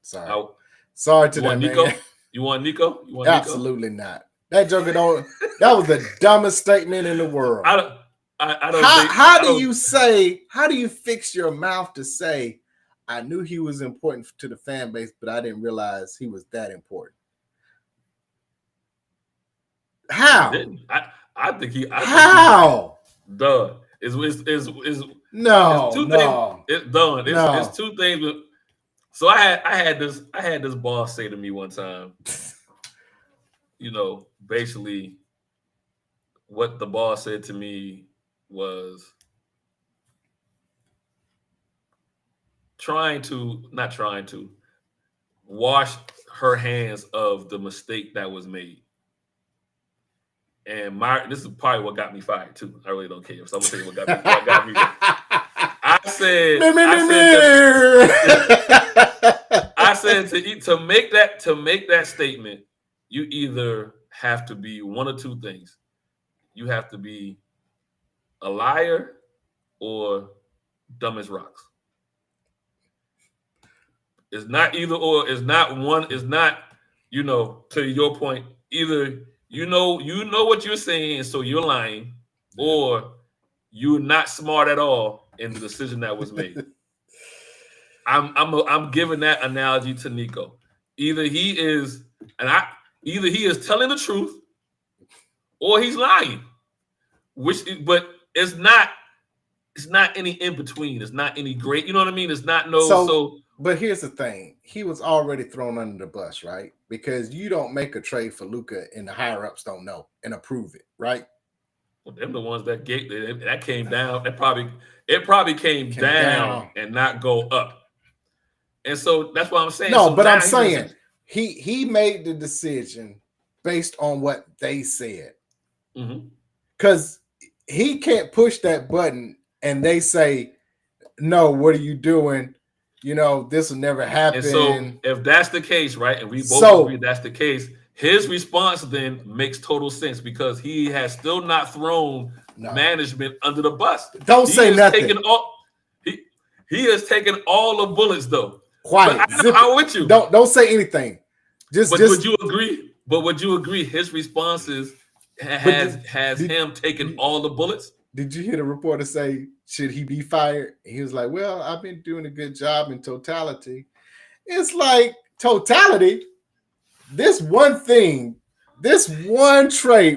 sorry to that Nico. Man. You want Nico? Absolutely not. That joker don't. That was the dumbest statement in the world. How do you fix your mouth to say, I knew he was important to the fan base, but I didn't realize he was that important? How? I think he. How? Duh. It's two things. So I had this boss say to me one time. Basically, what the boss said to me was not trying to wash her hands of the mistake that was made. And this is probably what got me fired too. I really don't care. So I'm gonna tell you what got me. I said to make that statement, you either have to be one or two things. You have to be a liar or dumb as rocks. It's not either or. It's not one. It's not, to your point, either you know what you're saying, so you're lying, or you're not smart at all in the decision that was made. I'm giving that analogy to Nico. Either he is telling the truth, or he's lying. But it's not any in between. It's not any great. You know what I mean? It's not no. But here's the thing: he was already thrown under the bus, right? Because you don't make a trade for Luka, and the higher ups don't know and approve it, right? Well, them the ones that came down. It probably came down and not go up. And so that's what I'm saying. No, but I'm saying he made the decision based on what they said. Because he can't push that button and they say, no, what are you doing? This will never happen. And so if that's the case, right, and we both agree that's the case, his response then makes total sense because he has still not thrown management under the bus. Don't say nothing. He has taken all the bullets, though. Quiet. I'm with you. Don't say anything. Would you agree? But would you agree his responses has him taking all the bullets? Did you hear the reporter say, should he be fired? He was like, well, I've been doing a good job in totality. It's like totality. This one trade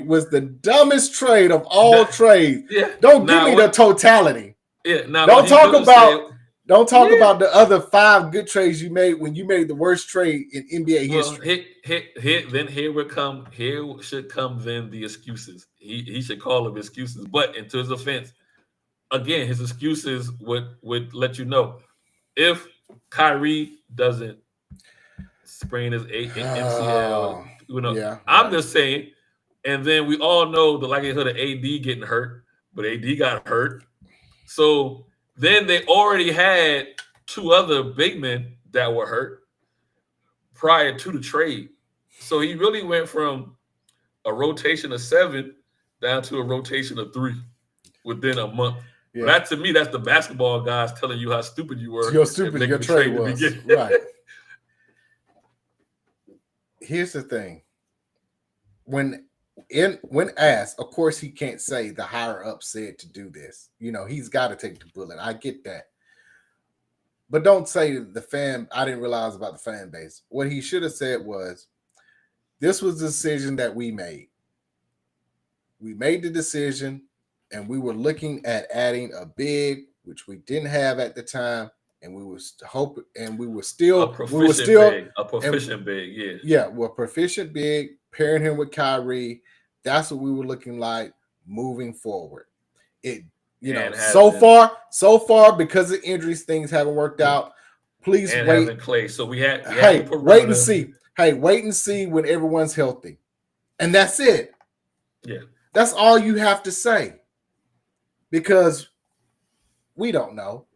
was the dumbest trade of all trades. Yeah. Don't give me the totality. Yeah. Now, don't talk about the other 5 good trades you made when you made the worst trade in NBA history. Here should come then the excuses. He should call them excuses. But into his offense, again, his excuses would let you know if Kyrie doesn't sprain his MCL, I'm just saying. And then we all know the likelihood of AD getting hurt, but AD got hurt. So then they already had 2 other big men that were hurt prior to the trade. So he really went from a rotation of 7 down to a rotation of 3 within a month. Yeah. That to me, that's the basketball guys telling you how stupid you were. You're stupid. Your trade was right. Here's the thing. When asked, of course he can't say the higher up said to do this. He's got to take the bullet. I get that. But don't say the fan, I didn't realize about the fan base. What he should have said was, this was the decision that we made. We made the decision, and we were looking at adding a big, which we didn't have at the time, and we were still a proficient big, yeah, we're proficient big, pairing him with Kyrie. That's what we were looking like moving forward. So far, because of injuries, things haven't worked out. Please wait. Clay. So we had wait and see. Hey, wait and see when everyone's healthy, and that's it. Yeah, that's all you have to say, because we don't know.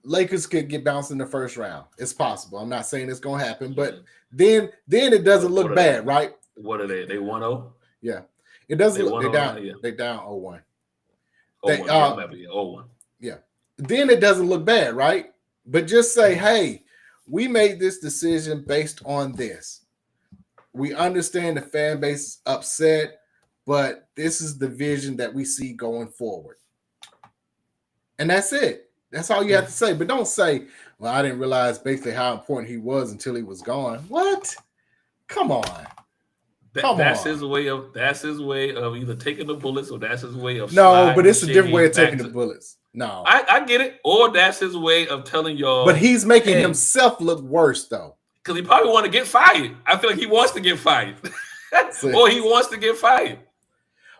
Lakers could get bounced in the first round. It's possible. I'm not saying it's going to happen, but then it doesn't look bad, right? What are they? They 1-0? Yeah. It doesn't look. They're down. Yeah. They're down 0-1. 0-1. Yeah. Then it doesn't look bad, right? But just say, hey, we made this decision based on this. We understand the fan base is upset, but this is the vision that we see going forward. And that's it. That's all you have to say. But don't say, well, I didn't realize basically how important he was until he was gone. What? Come on. That's his way of either taking the bullets, or that's his way of but it's a different way of taking the bullets. No. I get it. Or that's his way of telling y'all. But he's making himself look worse, though. Because he probably want to get fired. I feel like he wants to get fired. Or he wants to get fired.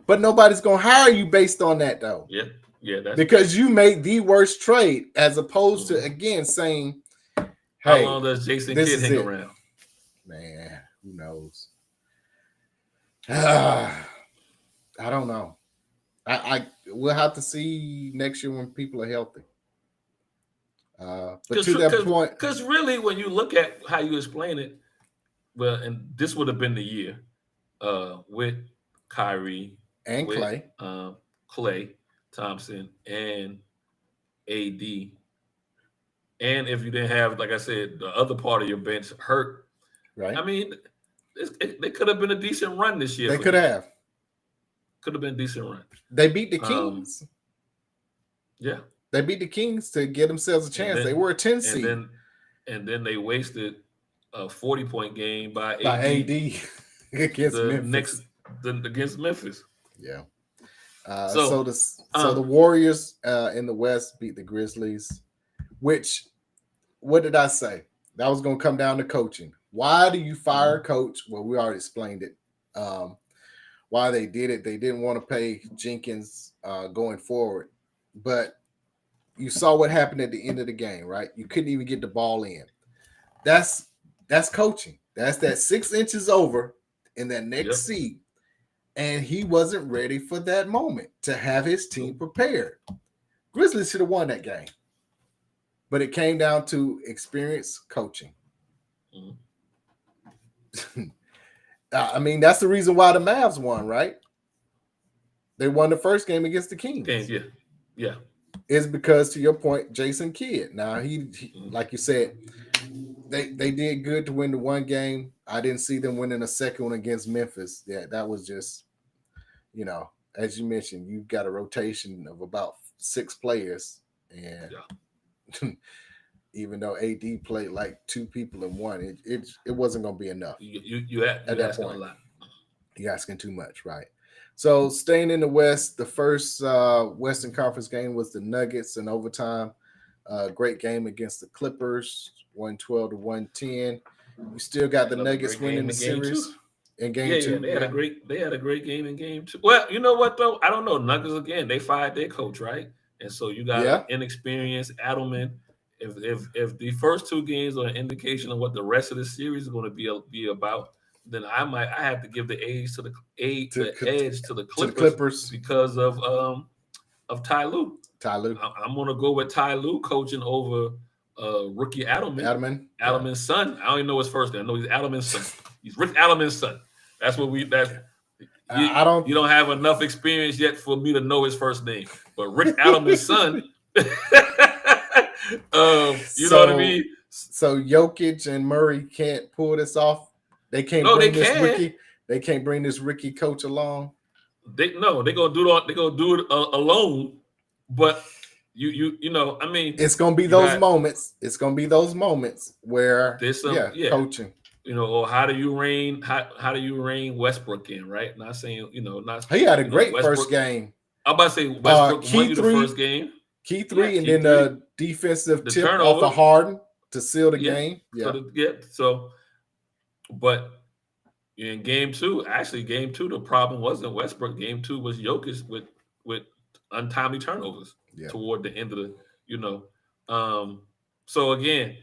But nobody's going to hire you based on that, though. Yeah. Yeah, that's because you made the worst trade, as opposed to, again, saying, hey, how long does Jason Kidd hang around? Man, who knows? I don't know. We'll have to see next year when people are healthy. But to that point, because really, when you look at how you explain it, well, and this would have been the year with Kyrie and Clay Thompson and AD, and if you didn't have, like I said, the other part of your bench hurt, right? I mean, they could have been a decent run this year. They could have been a decent run. They beat the Kings. Yeah, they beat the Kings to get themselves a chance. They were a 10 seed, and then they wasted a 40-point game by AD against Memphis. Against Memphis. Yeah. So the Warriors in the West beat the Grizzlies, which, what did I say? That was going to come down to coaching. Why do you fire a coach? Well, we already explained it. Why they did it. They didn't want to pay Jenkins going forward. But you saw what happened at the end of the game, right? You couldn't even get the ball in. That's coaching. That's that 6 inches over in that next seed. And he wasn't ready for that moment to have his team prepared. Grizzlies should have won that game. But it came down to experience coaching. Mm-hmm. I mean, that's the reason why the Mavs won, right? They won the first game against the Kings. Yeah. It's because, to your point, Jason Kidd. Now, he like you said, they did good to win the one game. I didn't see them winning a second one against Memphis. Yeah, that was just, as you mentioned, you've got a rotation of about 6 players. And even though AD played like 2 people in one, it wasn't going to be enough. You at that point. A lot. You're asking too much, right? So staying in the West, the first Western Conference game was the Nuggets in overtime. Great game against the Clippers, 112-110. You still got the Nuggets winning the series in game 2. They had a great game in game 2. Well, you know what though? I don't know. Nuggets again. They fired their coach, right? And so you got inexperienced Adelman. If the first 2 games are an indication of what the rest of the series is going to be about, then I have to give the edge to the Clippers because of Ty Lue. I'm going to go with Ty Lue coaching over rookie Adelman. Adelman's son. I don't even know his first name. I know he's Adelman's son. He's Rick Adelman's son. That's what you don't have enough experience yet for me to know his first name. But Rick Adelman's son. You know what I mean? So Jokic and Murray can't pull this off. They can't bring this rookie. They can't bring this rookie coach along. They're gonna do it. They're gonna do it alone. But you know, I mean, it's gonna be those moments. It's gonna be those moments where there's some coaching. You know, or how do you rein Westbrook in? Right? Not saying he had a great first game. I'm about to say Westbrook won you the first game. Key three, and then the defensive tip off of Harden to seal the game. So, but in game two, the problem wasn't Westbrook. Game two was Jokic with untimely turnovers toward the end of the, So again,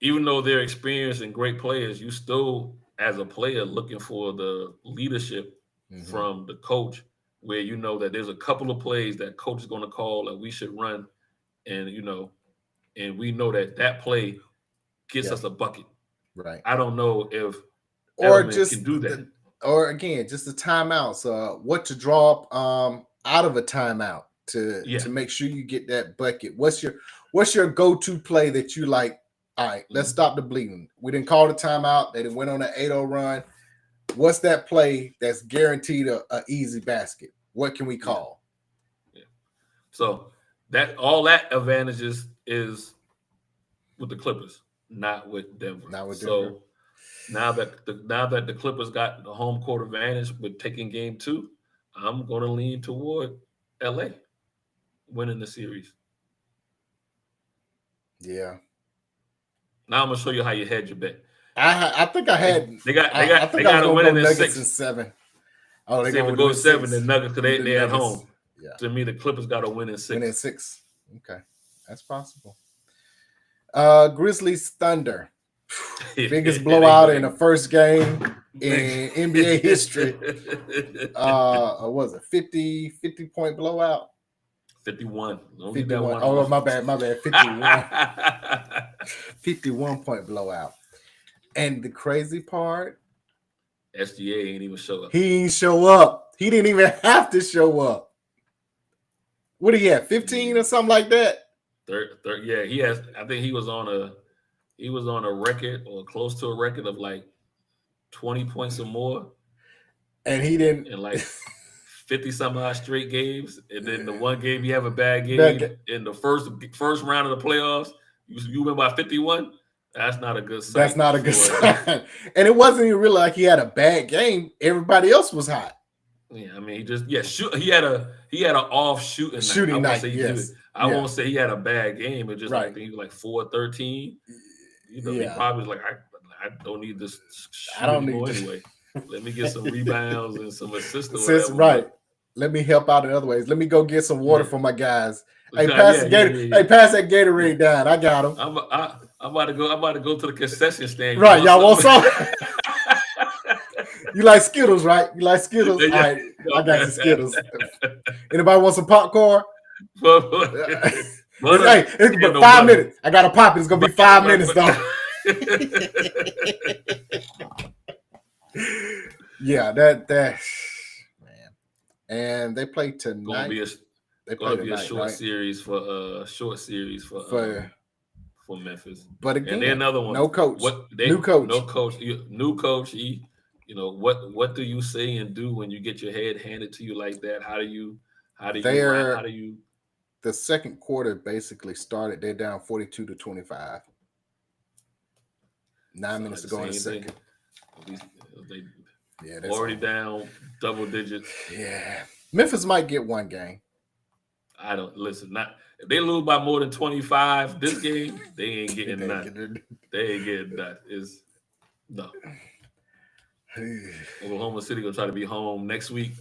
even though they're experienced and great players, you still, as a player, looking for the leadership from the coach, where you know that there's a couple of plays that coach is going to call and we should run, and and we know that play gets us a bucket. Right. I don't know if just can do that. Or again, just the timeouts. What to draw up out of a timeout to make sure you get that bucket. What's your go-to play that you like? All right, let's stop the bleeding. We didn't call the timeout. They went on an 8-0 run. What's that play that's guaranteed a easy basket? What can we call? Yeah. So all that advantages is with the Clippers, not with Denver. So now that the Clippers got the home court advantage with taking game 2, I'm going to lean toward LA winning the series. Yeah. Now I'm gonna show you how you hedge your bet. I think I had. They got to win in 6 and 7. Oh, they're going to go 7. The Nuggets, because they're at home. Yeah. To me, the Clippers got to win in 6. Win in 6. Okay, that's possible. Grizzlies Thunder, biggest blowout in the first game in NBA history. Was it 50 point blowout? 51. 51. Oh, my bad. 51. 51 point blowout. And the crazy part, SGA ain't even show up. He ain't show up. He didn't even have to show up. What did he have? 15 or something like that? Yeah, he has. I think he was on a record or close to a record of like 20 points or more. And he didn't. In like 50 some odd straight games, and then the one game you have a bad game in the first round of the playoffs, you win by 51. That's not a good sign. That's not a good sign. And it wasn't even really like he had a bad game. Everybody else was hot. Yeah, I mean, he had an off shooting night. I won't say he had a bad game. It just like he was like 4-13. He probably was like, I don't need this shoot anymore anyway. Let me get some rebounds and some assists. Right. Let me help out in other ways. Let me go get some water for my guys. Hey, pass that Gatorade down. I got him. I'm about to go to the concession stand. Right, y'all want some? You like Skittles, right? You like Skittles? All right, I got some Skittles. Anybody want some popcorn? Hey, it's been 5 minutes. I got a pop. It's gonna be 5 minutes though. Yeah, that man. And they play tonight. They play tonight, a short series for Memphis. But again, and then another one. No coach. New coach. What do you say and do when you get your head handed to you like that? How do you? The second quarter basically started. They're down 42-25. 9 minutes to go in the second. They're already down double digits. Yeah, Memphis might get one game. I don't listen. If they lose by more than 25 this game, they ain't getting nothing. They ain't getting that. No. Oklahoma City gonna try to be home next week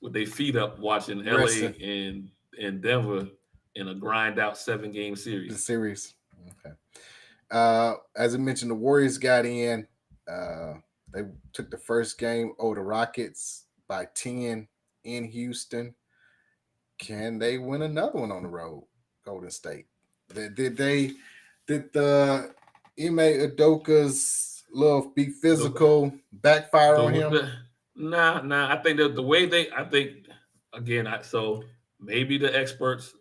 with their feet up, watching LA and Denver in a grind out 7-game series. The series. Okay. As I mentioned, the Warriors got in. They took the first game over the Rockets by 10 in Houston. Can they win another one on the road? Golden State. Did the Ime Udoka's love be physical backfire on him? Nah. I think that the way so maybe the experts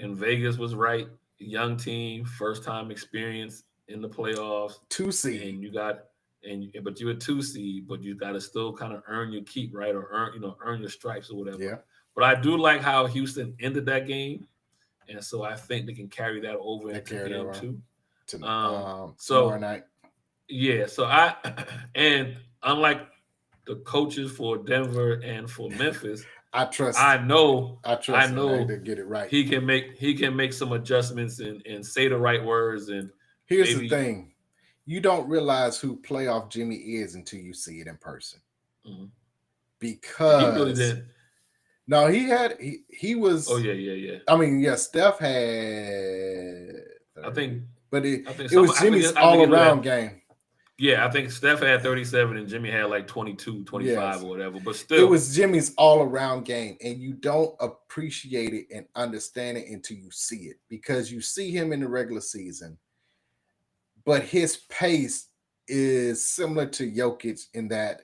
and Vegas was right. Young team, first time experience in the playoffs. 2 seed. And but you're a 2 seed, but you got to still kind of earn your keep, right? Or earn your stripes or whatever. Yeah. But I do like how Houston ended that game. And so I think they can carry that over into game 2. Tomorrow night. Yeah. So and unlike the coaches for Denver and for Memphis, I know to get it right. He can make some adjustments and say the right words. And here's the thing. You don't realize who playoff Jimmy is until you see it in person. Mm-hmm. Because he really did. No, he was. Oh yeah. I mean, yeah, Steph had. I think it was Jimmy's all-around game. Yeah, I think Steph had 37 and Jimmy had like 22, 25 or whatever. But still, it was Jimmy's all-around game, and you don't appreciate it and understand it until you see it, because you see him in the regular season, but his pace is similar to Jokic in that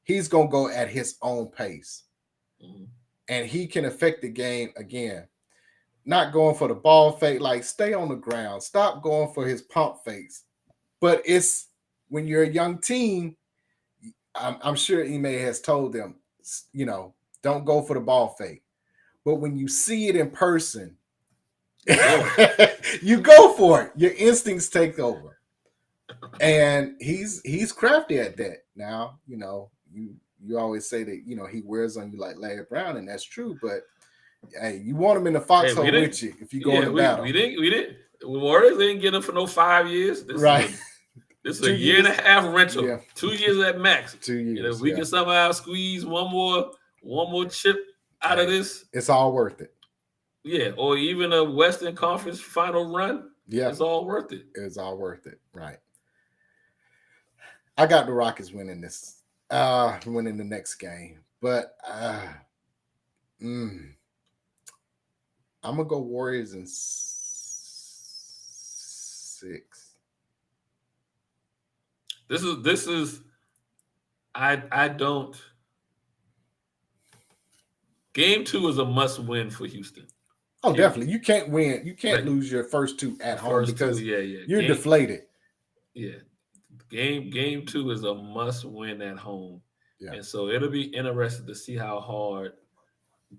he's gonna go at his own pace, and he can affect the game again. Not going for the ball fake, like stay on the ground, stop going for his pump fakes. But it's when you're a young team, I'm sure Ime has told them, don't go for the ball fake. But when you see it in person, you go for it. Your instincts take over. And he's crafty at that. Now, you always say that, he wears on you like Larry Brown, and that's true. But hey, you want him in the foxhole with you if you go into battle. We didn't. The Warriors didn't get him for no 5 years. This is a year and a half rental. Yeah. 2 years at max. 2 years. And if we can somehow squeeze one more chip out of this, it's all worth it. Yeah, or even a Western Conference final run. Yeah, it's all worth it. It's all worth it. Right. I got the Rockets winning this, winning the next game, but I'm gonna go Warriors in 6. This is I don't. Game 2 is a must win for Houston. Oh, definitely. You can't win. You can't lose your first 2 at home because you're deflated. Yeah. Game 2 is a must win at home. Yeah. And so it'll be interesting to see how hard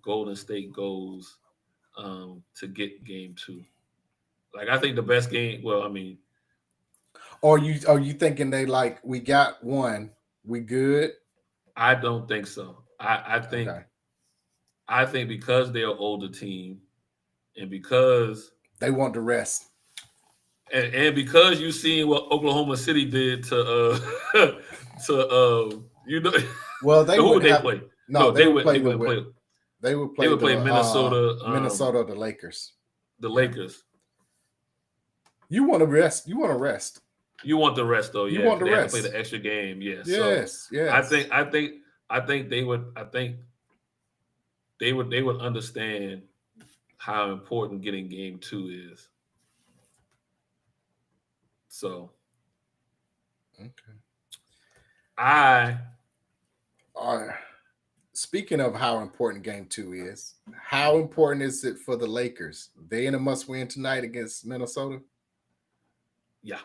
Golden State goes to get game 2. Like, I think the best game, well, I mean, are you thinking they we got one, we good? I don't think so. I think because they're an older team and because they want to rest. And because you seen what Oklahoma City did to well, they would play? No, they would play Minnesota, the Lakers. The Lakers. You want to rest. You want to rest. You want the rest, though. You want the rest. Play the extra game. Yeah. Yes. So yes. I think they would. I think they would understand how important getting game 2 is. So. Okay. Speaking of how important game 2 is, how important is it for the Lakers? They in a must-win tonight against Minnesota? Yeah.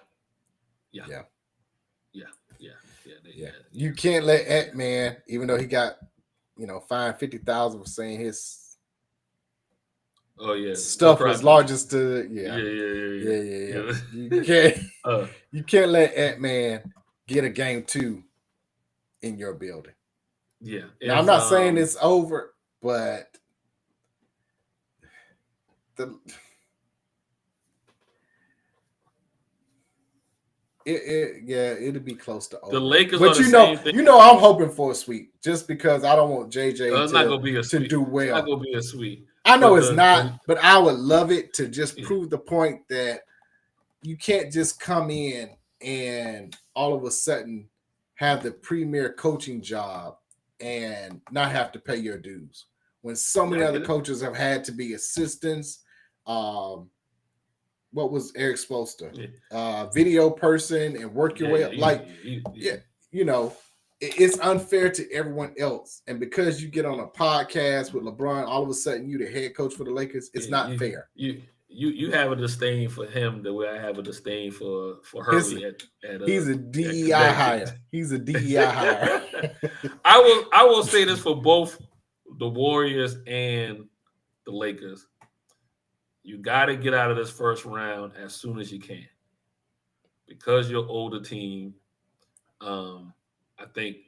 You can't let Ant-Man, even though he got, fined $50,000 for saying his stuff was largest to Yeah. You can't let Ant-Man get a game 2 in your building. Yeah. Now, I'm not saying it's over, but it'll be close to over. The Lakers, but I'm hoping for a sweep just because I don't want JJ to do well. It's not gonna be a sweep. I know it's not, but I would love it to just prove the point that you can't just come in and all of a sudden have the premier coaching job and not have to pay your dues when so many other coaches have had to be assistants. What was Eric Spoelstra? Video person and work your way up. it's unfair to everyone else. And because you get on a podcast with LeBron, all of a sudden you the head coach for the Lakers. It's not fair. You have a disdain for him the way I have a disdain for Hurley he's a DEI hire. He's a DEI hire. I will say this for both the Warriors and the Lakers. You got to get out of this first round as soon as you can. Because you're older team, I think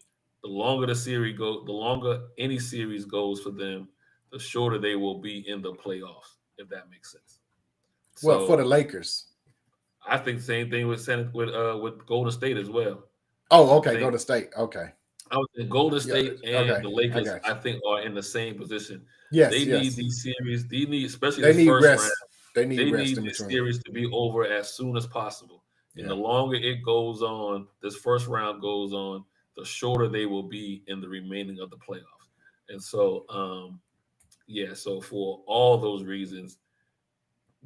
the longer the longer any series goes for them, the shorter they will be in the playoffs, if that makes sense. Well, for the Lakers, I think the same thing with Golden State as well. Oh, okay, Golden State. Okay. I would think Golden State and the Lakers, I think, are in the same position. Yes, they need these series. They need, especially this first rest. round. They need this series to be over as soon as possible. And the longer it goes on, this first round goes on, the shorter they will be in the remaining of the playoffs. And so, so for all those reasons,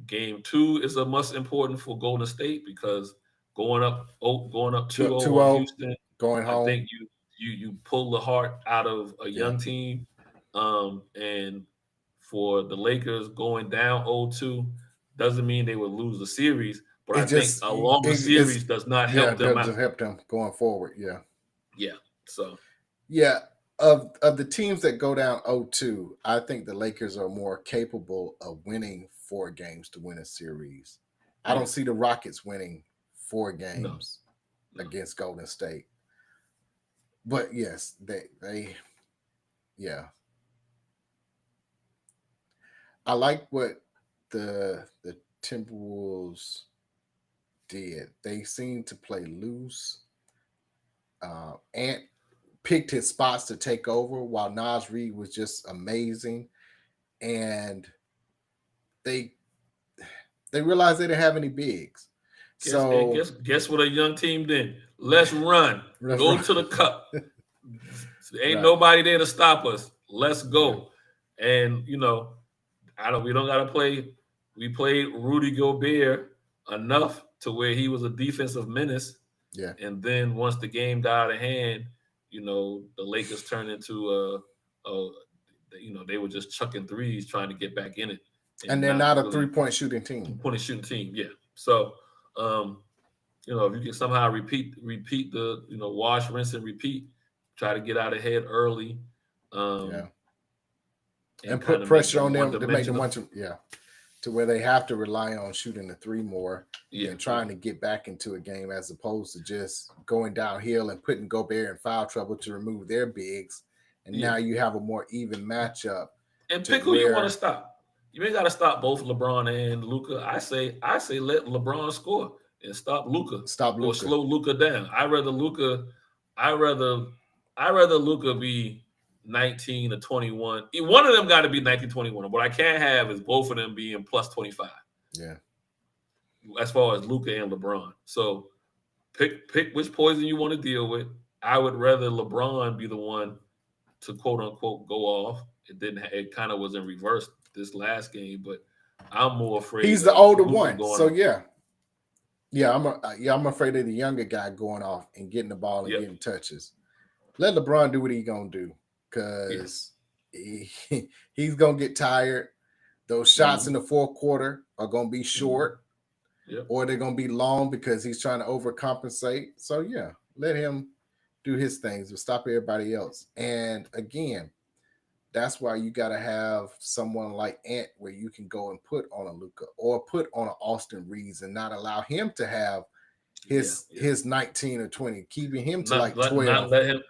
Game 2 is a must important for Golden State because going up 2-0 on Houston, going home. I think you pull the heart out of a young team. And for the Lakers going down 0-2 doesn't mean they would lose the series, but I think a longer series does not help them out. Help them going forward. Yeah. Yeah. So. Yeah. Of the teams that go down 0-2, I think the Lakers are more capable of winning 4 games to win a series. I don't see the Rockets winning 4 games against Golden State. But yes, they I like what the Timberwolves did. They seemed to play loose. Ant picked his spots to take over while Naz Reid was just amazing. And they realized they didn't have any bigs. Guess what a young team did? Let's run. Go to the cup. Ain't nobody there to stop us. Let's go. And we don't gotta play. We played Rudy Gobert enough to where he was a defensive menace. Yeah. And then once the game got out of hand, the Lakers turned into they were just chucking threes trying to get back in it. And they're not a 3-point shooting team. 3-point shooting team, yeah. So if you can somehow repeat the, wash, rinse, and repeat, try to get out ahead early. And put pressure on them to make them want to where they have to rely on shooting the 3 more and trying to get back into a game as opposed to just going downhill and putting Gobert in foul trouble to remove their bigs. And now you have a more even matchup. And pick who you want to stop. You ain't got to stop both LeBron and Luka. I say let LeBron score and stop Luka. Or slow Luka down. I'd rather Luka be 19 or 21. One of them got to be 19, 21. What I can't have is both of them being plus 25. Yeah. As far as Luka and LeBron. So pick which poison you want to deal with. I would rather LeBron be the one to quote unquote go off. It kind of was in reverse this last game, but I'm more afraid he's the older one. So I'm afraid of the younger guy going off and getting the ball and getting touches. Let LeBron do what he's gonna do because he's gonna get tired. Those shots in the fourth quarter are gonna be short, or they're gonna be long because he's trying to overcompensate. So let him do his things, but stop everybody else. And again, that's why you got to have someone like Ant where you can go and put on a Luka or put on an Austin Reeves and not allow him to have his 19 or 20, keeping him to 12.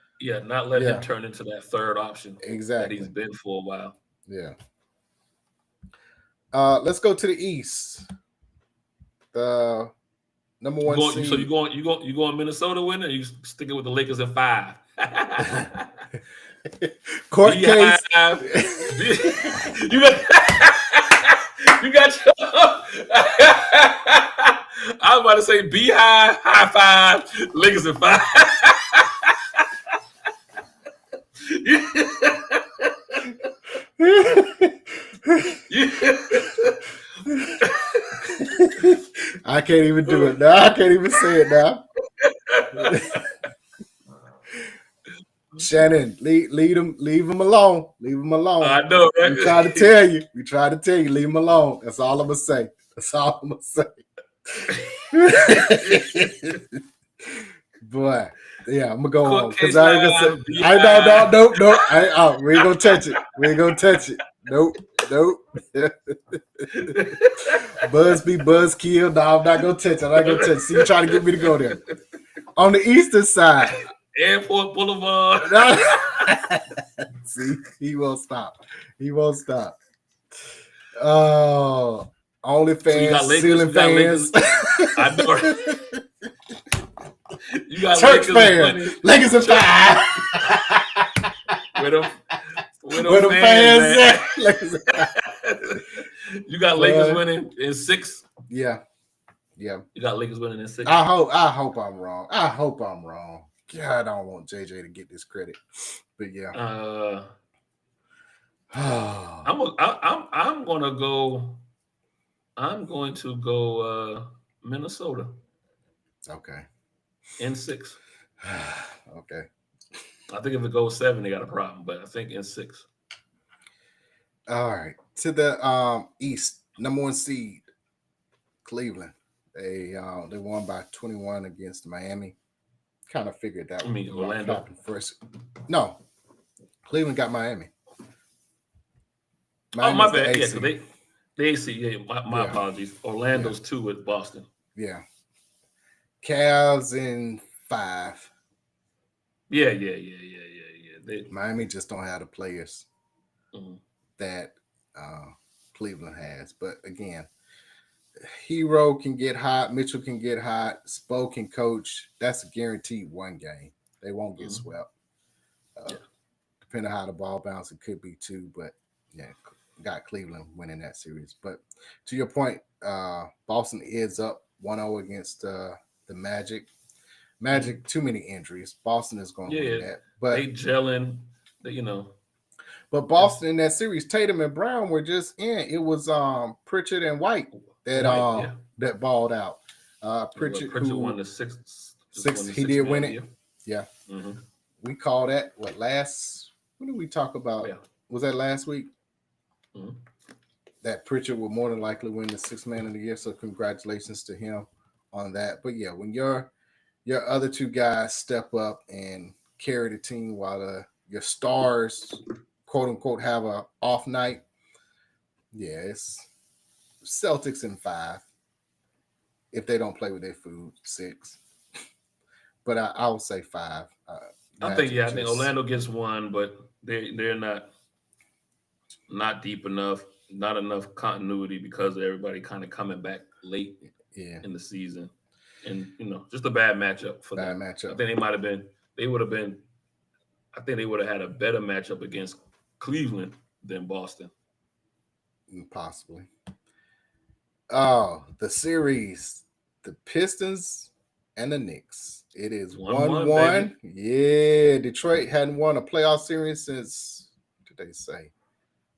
Not let him turn into that third option that he's been for a while. Yeah. Let's go to the East. The number 1 seed. So you going Minnesota winner? Or you sticking with the Lakers at 5? Court case. You got your. I was about to say Beehive, high 5, Lakers at 5. I can't even do it now. I can't even say it now. Shannon, leave him alone. Leave him alone. I know, right? We tried to tell you. Leave him alone. That's all I'm gonna say. Boy, yeah, I'm gonna go on because I ain't gonna say. Nope. We ain't gonna touch it. Nope. Buzzkill. No, I'm not gonna touch it. See, you trying to get me to go there. On the eastern side, Airport Boulevard. See, he won't stop. Oh, OnlyFans, so ceiling fans. I know. You got church fans. Lakers and 5. Where them fans at? You got Lakers winning in 6. Yeah. You got Lakers winning in 6. I hope I'm wrong. God, I don't want JJ to get this credit, but yeah. I'm going to go Minnesota. Okay. In 6. Okay. I think if it goes 7, they got a problem, but I think in 6. All right. To the East, number 1 seed, Cleveland. They won by 21 against Miami. Kind of figured that. I mean, Orlando first. No, Cleveland got Miami. Oh, my bad. Yeah, they AC. Yeah, my apologies. Orlando's 2 with Boston. Yeah. Cavs in 5. Yeah. Miami just don't have the players that Cleveland has. But again, Hero can get hot. Mitchell can get hot. Spo can coach. That's a guaranteed 1 game. They won't get swept. Depending on how the ball bounces, it could be 2. But yeah, got Cleveland winning that series. But to your point, Boston is up 1-0 against the Magic. Magic, too many injuries. Boston is going to win that. But they gelling, But Boston in that series, Tatum and Brown were just in. It was Pritchard and White that balled out. Pritchard won the 6. He did win it. Yeah. Mm-hmm. We call that when did we talk about? Yeah. Was that last week? Mm-hmm. That Pritchard will more than likely win the 6th man of the year. So congratulations to him on that. But yeah, when your other 2 guys step up and carry the team while your stars, quote unquote, have a off night. Yeah, it's Celtics in 5. If they don't play with their food, 6. But I would say 5. I think Orlando gets 1, but they're not deep enough, not enough continuity because of everybody kind of coming back late in the season. And just a bad matchup for them. I think they would have had a better matchup against Cleveland than Boston. Possibly. Oh, the series, the Pistons and the Knicks. It is 1-1. Yeah, Detroit hadn't won a playoff series since, what did they say,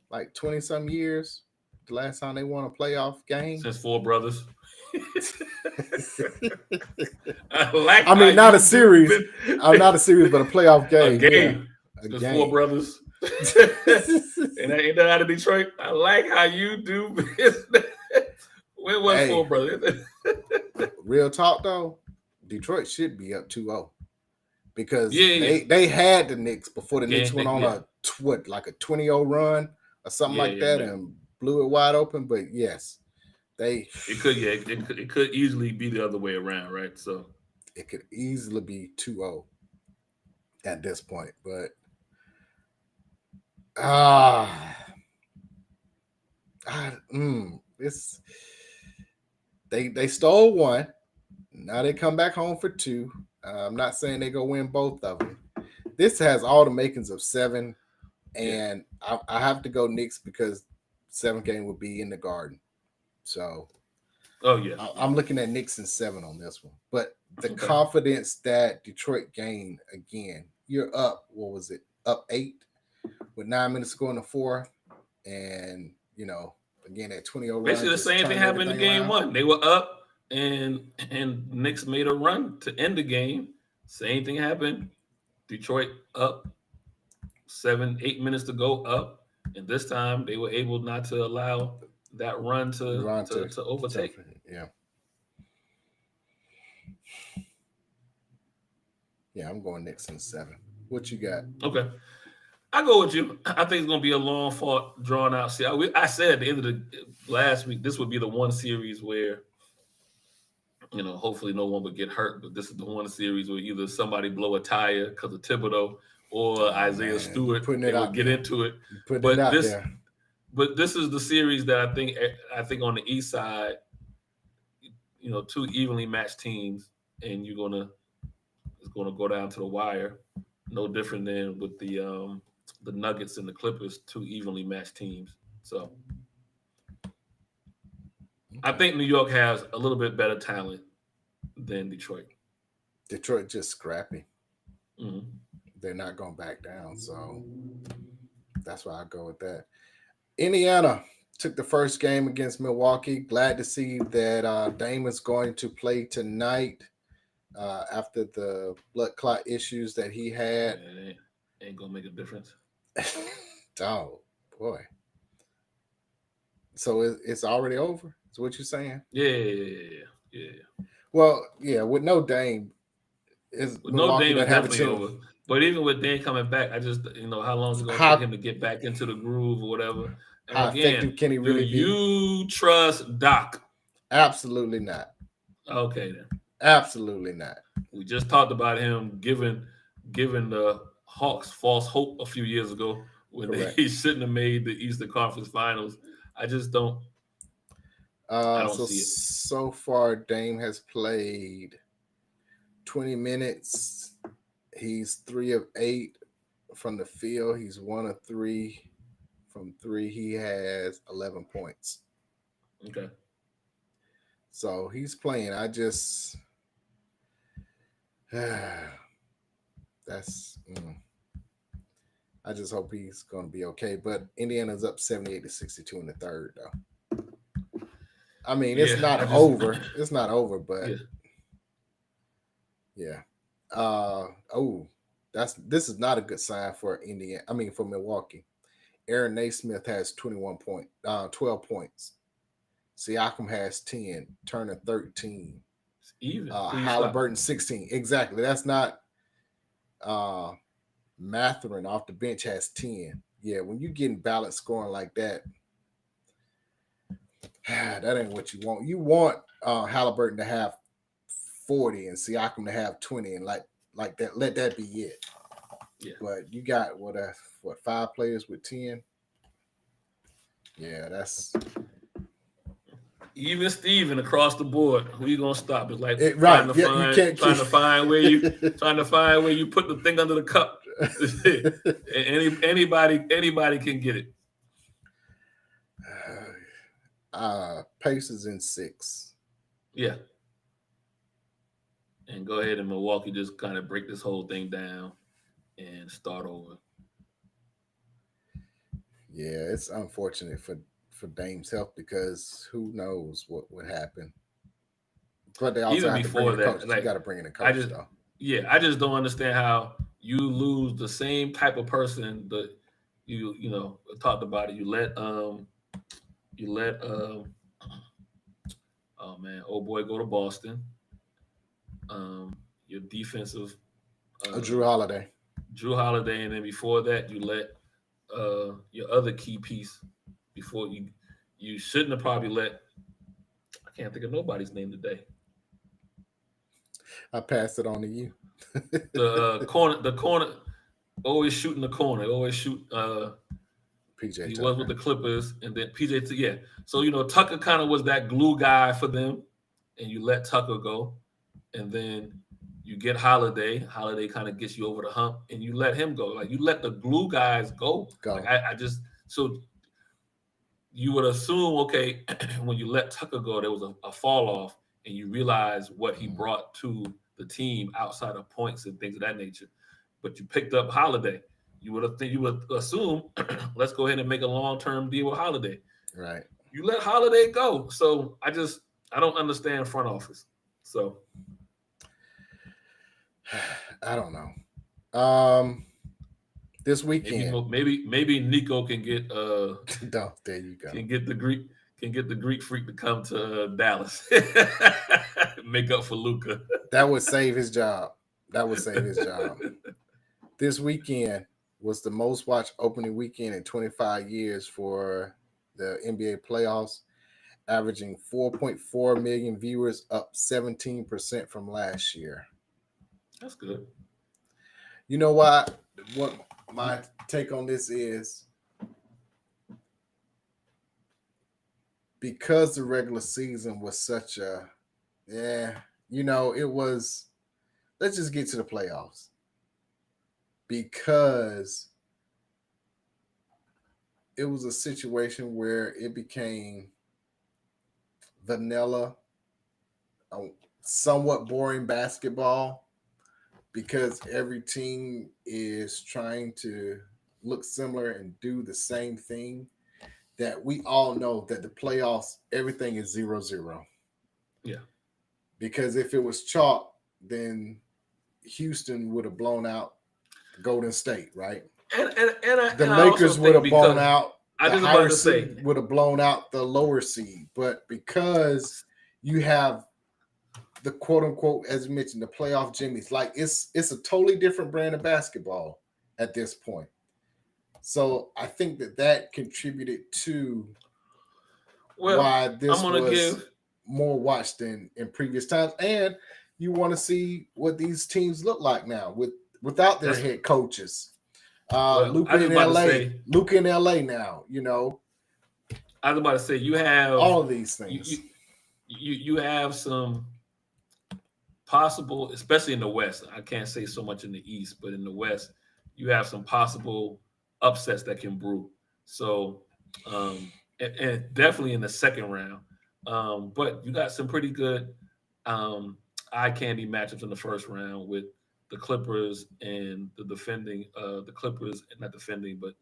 like 20-some years. The last time they won a playoff game. Since Four Brothers. Not a series. Not a series, but a playoff game. A game. Since Four Brothers. Ain't that out of Detroit? I like how you do business. When was Four Brothers? Real talk though, Detroit should be up 2-0 because they had the Knicks before the Knicks went on a 20-0 run or something like that and blew it wide open. But yes, it could easily be the other way around, right? So it could easily be 2-0 at this point, but it's they stole 1. Now they come back home for 2. I'm not saying they go win both of them. This has all the makings of 7, and I have to go Knicks because 7th game will be in the Garden. So, I'm looking at Knicks in 7 on this one. But the confidence that Detroit gained again, you're up. What was it? Up 8 with 9 minutes to go in the 4th, and again that 20-0 run. Basically, the same thing happened in game 1. They were up. And Knicks made a run to end the game. Same thing happened Detroit up 7-8 minutes to go up, and this time they were able not to allow that run to overtake. Yeah. Yeah, I'm going Knicks in 7. What you got? Okay. I go with you. I think it's going to be a long fought, drawn out series. I said at the end of the last week, this would be the one series where, hopefully no one would get hurt. But this is the one series where either somebody blow a tire because of Thibodeau or Isaiah Stewart. They would get into it. But this is the series that I think on the East side, two evenly matched teams, and it's gonna go down to the wire. No different than with the Nuggets and the Clippers, 2 evenly matched teams. So I think New York has a little bit better talent than Detroit. Detroit just scrappy. Mm-hmm. They're not going back down, so that's why I go with that. Indiana took the first game against Milwaukee. Glad to see that Dame is going to play tonight after the blood clot issues that he had. Yeah, ain't gonna make a difference. Oh boy! So it's already over. Is what you're saying? Yeah. Well, yeah. With no Dame, it's definitely over. But even with Dame coming back, I just how long is it going to take him to get back into the groove or whatever? And how effective can he really be? You trust Doc? Absolutely not. Okay then. Absolutely not. We just talked about him giving the Hawks false hope a few years ago when they shouldn't have made the Eastern Conference Finals. I just don't. I don't see it. So far, Dame has played 20 minutes. He's 3 of 8 from the field. He's 1 of 3 from 3. He has 11 points. Okay. So he's playing. I just hope he's going to be okay. But Indiana's up 78-62 in the third, though. I mean, it's not over. It's not over, but yeah. This is not a good sign for Indiana. I mean, for Milwaukee. Aaron Naismith has 12 points. Siakam has 10. Turner 13. It's even. Halliburton 16. Exactly. That's not. Mathurin off the bench has 10. Yeah, when you're getting balanced scoring like that, that ain't what you want. You want Halliburton to have 40 and Siakam to have 20 and like that. Let that be it. Yeah. But you got 5 players with 10? Yeah, that's even Steven across the board. Who you gonna stop? It's like trying to find where you put the thing under the cup. Anybody can get it. Pacers in 6. Yeah. And go ahead and Milwaukee just kind of break this whole thing down and start over. Yeah, it's unfortunate for Dame's health because who knows what would happen. But they also have to bring in a coach. You got to bring in a coach, though. Yeah, I just don't understand how you lose the same type of person that you talked about it. You let old boy go to Boston. Your defensive Drew Holiday, and then before that you let your other key piece before you shouldn't have probably let. I can't think of nobody's name today. I passed it on to you. the corner, always shooting the corner. Always shoot. PJ. He was with the Clippers, and then PJ. Yeah. So Tucker kind of was that glue guy for them, and you let Tucker go, and then you get Holiday. Holiday kind of gets you over the hump, and you let him go. Like you let the glue guys go. Like so you would assume, okay, when you let Tucker go, there was a fall off, and you realize what he brought to the team outside of points and things of that nature. But you picked up Holiday. You would assume, let's go ahead and make a long-term deal with Holiday. Right. You let Holiday go. So I don't understand front office. So I don't know. This weekend, maybe Nico can get no, there you go. Can get the Greek freak to come to Dallas, make up for Luka. That would save his job. This weekend was the most watched opening weekend in 25 years for the NBA playoffs, averaging 4.4 million viewers, up 17% from last year. That's good. You know what? What my take on this is, because the regular season was such a, it was, let's just get to the playoffs. Because it was a situation where it became vanilla, somewhat boring basketball, because every team is trying to look similar and do the same thing, that we all know that the playoffs, everything is 0-0. Yeah. Because if it was chalk, then Houston would have blown out Golden State, right? And the Lakers would have blown out. The higher seed would have blown out the lower seed. But because you have the quote unquote, as you mentioned, the playoff jimmies, like it's a totally different brand of basketball at this point. So I think that contributed to why this was more watched than in previous times. And you want to see what these teams look like now without their head coaches. Luka in LA now, I was about to say, you have all of these things. You have some possible, especially in the West. I can't say so much in the East, but in the West, you have some possible upsets that can brew. So, and definitely in the second round. But you got some pretty good eye candy matchups in the first round with the Clippers and the Clippers, not defending, but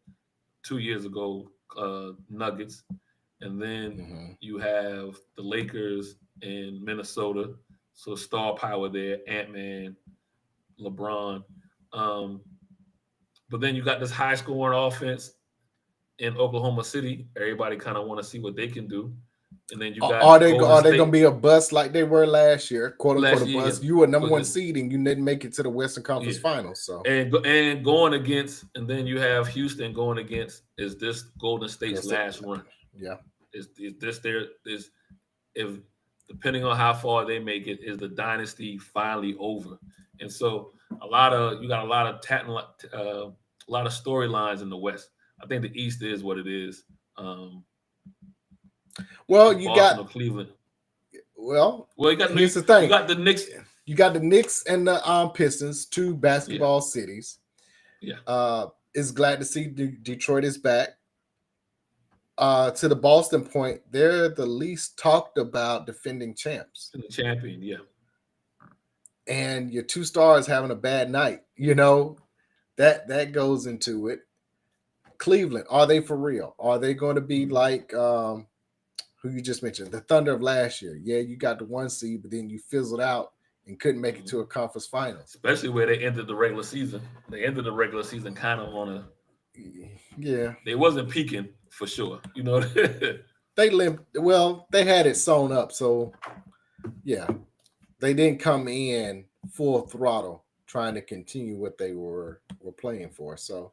2 years ago, Nuggets. And then you have the Lakers in Minnesota. So star power there, Ant-Man, LeBron. But then you got this high-scoring offense in Oklahoma City. Everybody kind of want to see what they can do. And then you got are they going to be a bust like they were last year? Quote unquote a bust. You were number one seed and you didn't make it to the Western Conference Finals. So and going against, and then you have Houston going against, is this Golden State's last run? Yeah. Is if depending on how far they make it, is the dynasty finally over? And so you got a lot of storylines in the West. I think the East is what it is. Well, you Boston got or Cleveland. Well, you got here's the thing. You got the Knicks. You got the Knicks and the Pistons, two basketball cities. Yeah. Is glad to see Detroit is back. To the Boston point, they're the least talked about defending champs. The champion, yeah. And your two stars having a bad night, that goes into it. Cleveland, are they for real? Are they going to be like who you just mentioned, the Thunder of last year? Yeah, you got the one seed, but then you fizzled out and couldn't make it to a conference final. Especially where they ended the regular season. They ended the regular season kind of on a They wasn't peaking for sure. They limped. Well, they had it sewn up, so yeah, they didn't come in full throttle trying to continue what they were playing for. So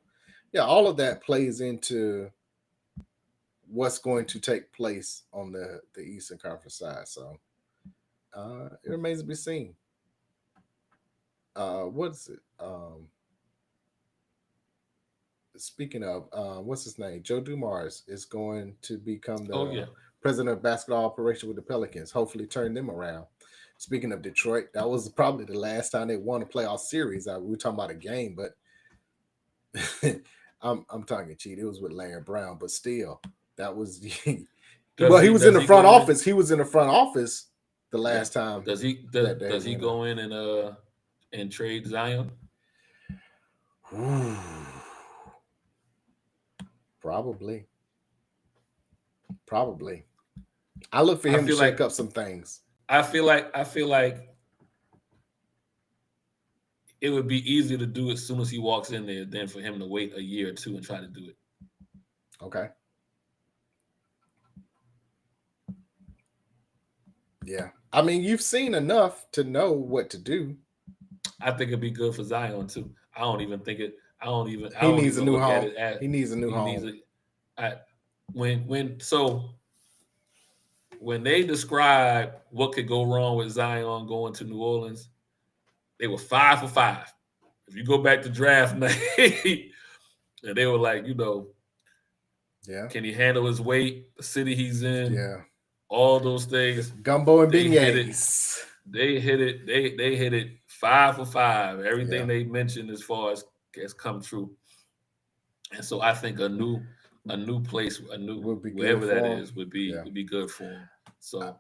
yeah, all of that plays into what's going to take place on the Eastern Conference side. So it remains to be seen. What is it? Speaking of, what's his name? Joe Dumars is going to become the president of basketball operations with the Pelicans. Hopefully turn them around. Speaking of Detroit, that was probably the last time they won a playoff series. We were talking about a game, but I'm talking cheat. It was with Larry Brown, but still, that was well. He was in the front office. He was in the front office the last time. Does he go in and trade Zion? Probably. I look for him to shake up some things. I feel like it would be easier to do it as soon as he walks in there than for him to wait a year or two and try to do it. Okay. Yeah. I mean, you've seen enough to know what to do. I think it'd be good for Zion too. I don't even think it. He needs a new home. He needs a new home. When they describe what could go wrong with Zion going to New Orleans, they were 5 for 5. If you go back to draft night, and they were like, yeah, can he handle his weight, the city he's in, yeah, all those things. Gumbo and beignets. They hit it. They hit it 5 for 5. Everything they mentioned as far as has come true. And so I think a new place, wherever that is, would be good for him. So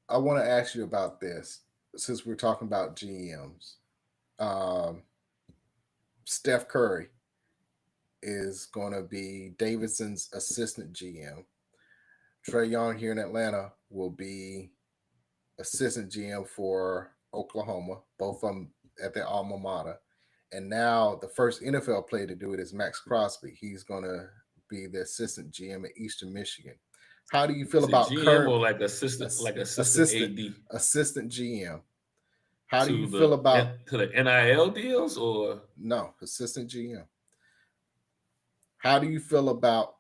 I want to ask you about this since we're talking about GMs. Steph Curry is going to be Davidson's assistant GM. Trae Young here in Atlanta will be assistant GM for Oklahoma, both of them at their alma mater. And now the first NFL player to do it is Max Crosby. He's going to be the assistant GM at Eastern Michigan. How do you feel about GM current or like assistant AD? Assistant GM. How do you feel about to the NIL deals or no assistant GM? How do you feel about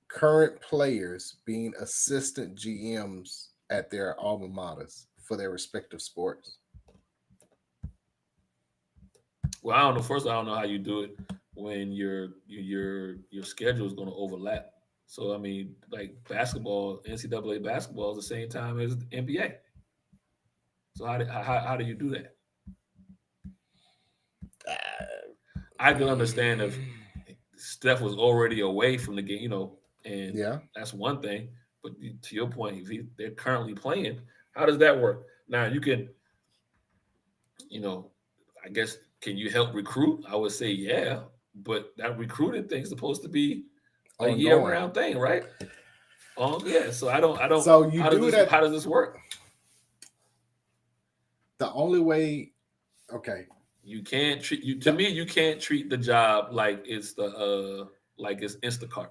current players being assistant GMs at their alma maters for their respective sports? Well, I don't know. First, I don't know how you do it when your schedule is going to overlap. So, I mean, like basketball, NCAA basketball is the same time as NBA. So how do you do that? I can understand if Steph was already away from the game, and that's one thing. But to your point, if they're currently playing, how does that work? Now you can, I guess, can you help recruit? I would say yeah, but that recruiting thing is supposed to be a year-round thing, right? Yeah. So I don't. So you how does this work? The only way, okay. You can't treat to me. You can't treat the job like it's it's Instacart.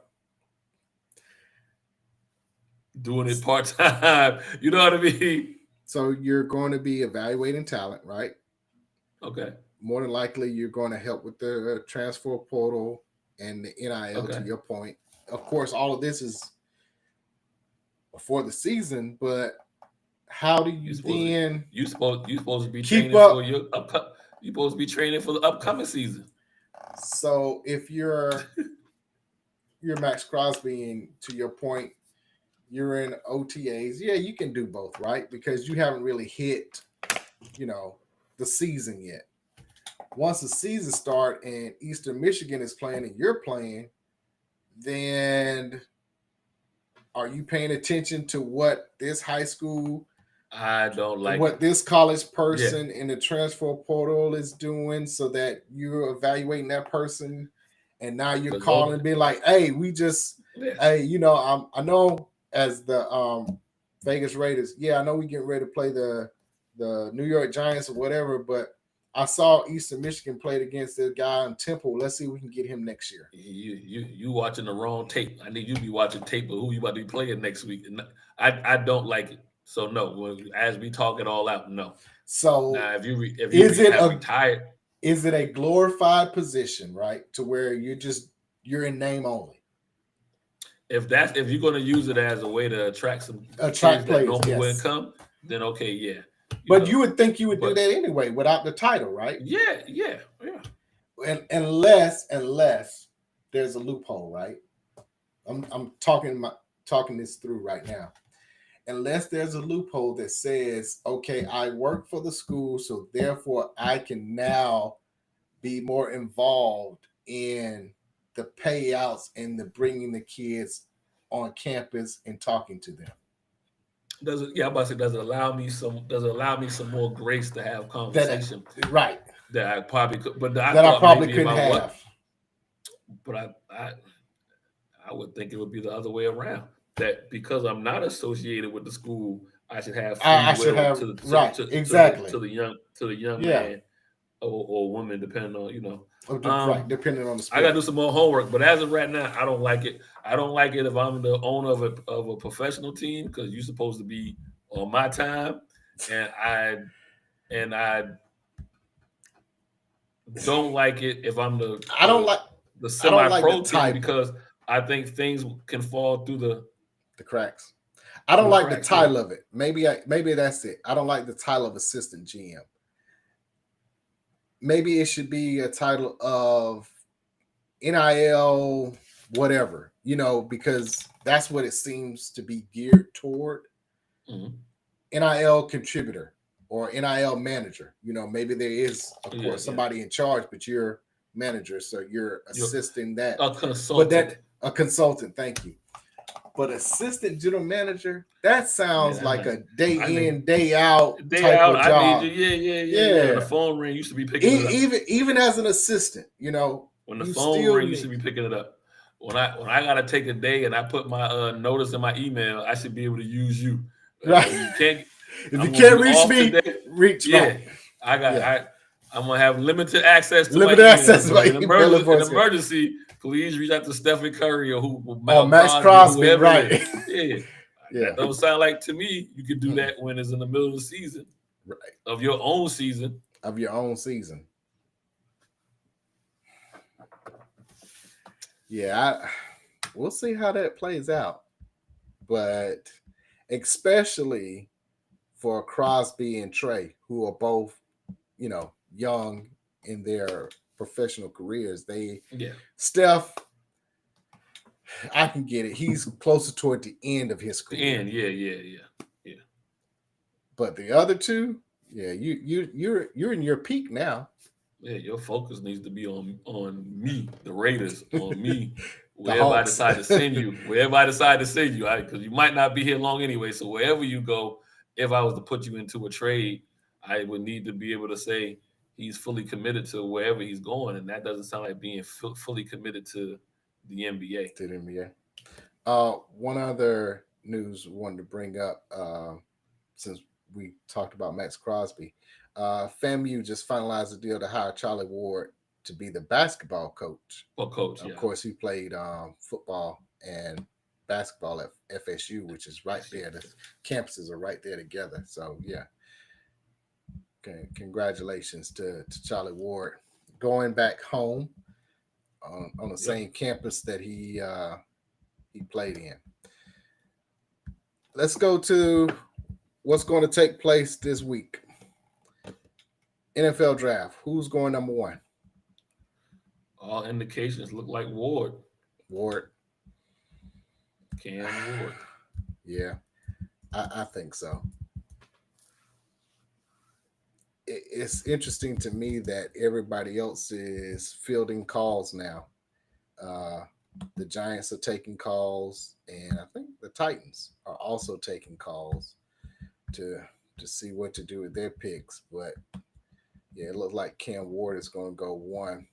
Doing it part-time. You know what I mean? So you're going to be evaluating talent, right? Okay. More than likely, you're going to help with the transfer portal and the NIL, to your point. Of course, all of this is before the season, but how do you then... You're supposed to be training for your upcoming... You're supposed to be training for the upcoming season. So if you're Max Crosby, and to your point, you're in OTAs, yeah, you can do both, right? Because you haven't really hit, the season yet. Once the season starts and Eastern Michigan is playing and you're playing, then are you paying attention to what this high school... I don't like what this college person in the transfer portal is doing, so that you're evaluating that person, and now you're calling and being like, hey, I know as the Vegas Raiders, I know we getting ready to play the New York Giants or whatever, but I saw Eastern Michigan played against the guy in Temple. Let's see if we can get him next year. You watching the wrong tape. I need you to be watching tape of who you about to be playing next week. And I don't like it. So no, as we talk it all out, no. So now, if you retired, is it a glorified position, right? To where you're in name only. If you're going to use it as a way to attract players that normally wouldn't come, then okay, yeah. But you would think you would do that anyway without the title, right? Yeah. And unless there's a loophole, right? I'm talking this through right now. Unless there's a loophole that says, okay, I work for the school, so therefore I can now be more involved in the payouts and the bringing the kids on campus and talking to them. Does it allow me some more grace to have conversation? Right. That I probably could, but I probably couldn't have. But I would think it would be the other way around. That because I'm not associated with the school, I should have to the young man. or women, depending on right, depending on the sport. I gotta do some more homework, but as of right now, I don't like it. I don't like it if I'm the owner of a professional team, because you're supposed to be on my time, and I don't like it if I'm the semi-pro team, because I think things can fall through the cracks. I don't like the title of it. Maybe that's it. I don't like the title of assistant GM. Maybe it should be a title of NIL whatever, because that's what it seems to be geared toward. Mm-hmm. NIL contributor or NIL manager. Maybe there is, of course, somebody in charge, but you're manager, so you're assisting that. A consultant. A consultant, thank you. But assistant general manager, that sounds like a day in, day out type of job. I need you. Yeah. The phone ring, used to be picking it up. Even as an assistant, when the phone ring, used to be picking it up. When I gotta take a day and I put my notice in my email, I should be able to use you. Right. If you can't reach me, today, reach me. I'm gonna have limited access to my email. In emergency, please reach out to Stephen Curry or Max Crosby, right? Yeah. That don't sound like to me you could do that when it's in the middle of the season, right? Of your own season. Yeah, we'll see how that plays out, but especially for Crosby and Trey, who are both, young in their professional careers. Steph, I can get it. He's closer toward the end of his career. Yeah. But the other two, you're in your peak now. Yeah, your focus needs to be on me, the Raiders, on me. Wherever I decide to send you, because you might not be here long anyway. So wherever you go, if I was to put you into a trade, I would need to be able to say he's fully committed to wherever he's going, and that doesn't sound like being fully committed to the NBA. To the NBA. One other news we wanted to bring up, since we talked about Max Crosby. FAMU just finalized a deal to hire Charlie Ward to be the basketball coach. Of course, he played football and basketball at FSU, which is right there. The campuses are right there together. So, yeah. Okay, congratulations to Charlie Ward going back home on the same campus that he played in. Let's go to what's going to take place this week. NFL draft. Who's going number one? All indications look like Ward. Cam Ward. Yeah, I think so. It's interesting to me that everybody else is fielding calls now. The Giants are taking calls, and I think the Titans are also taking calls to see what to do with their picks. But yeah, it looks like Cam Ward is going to go one.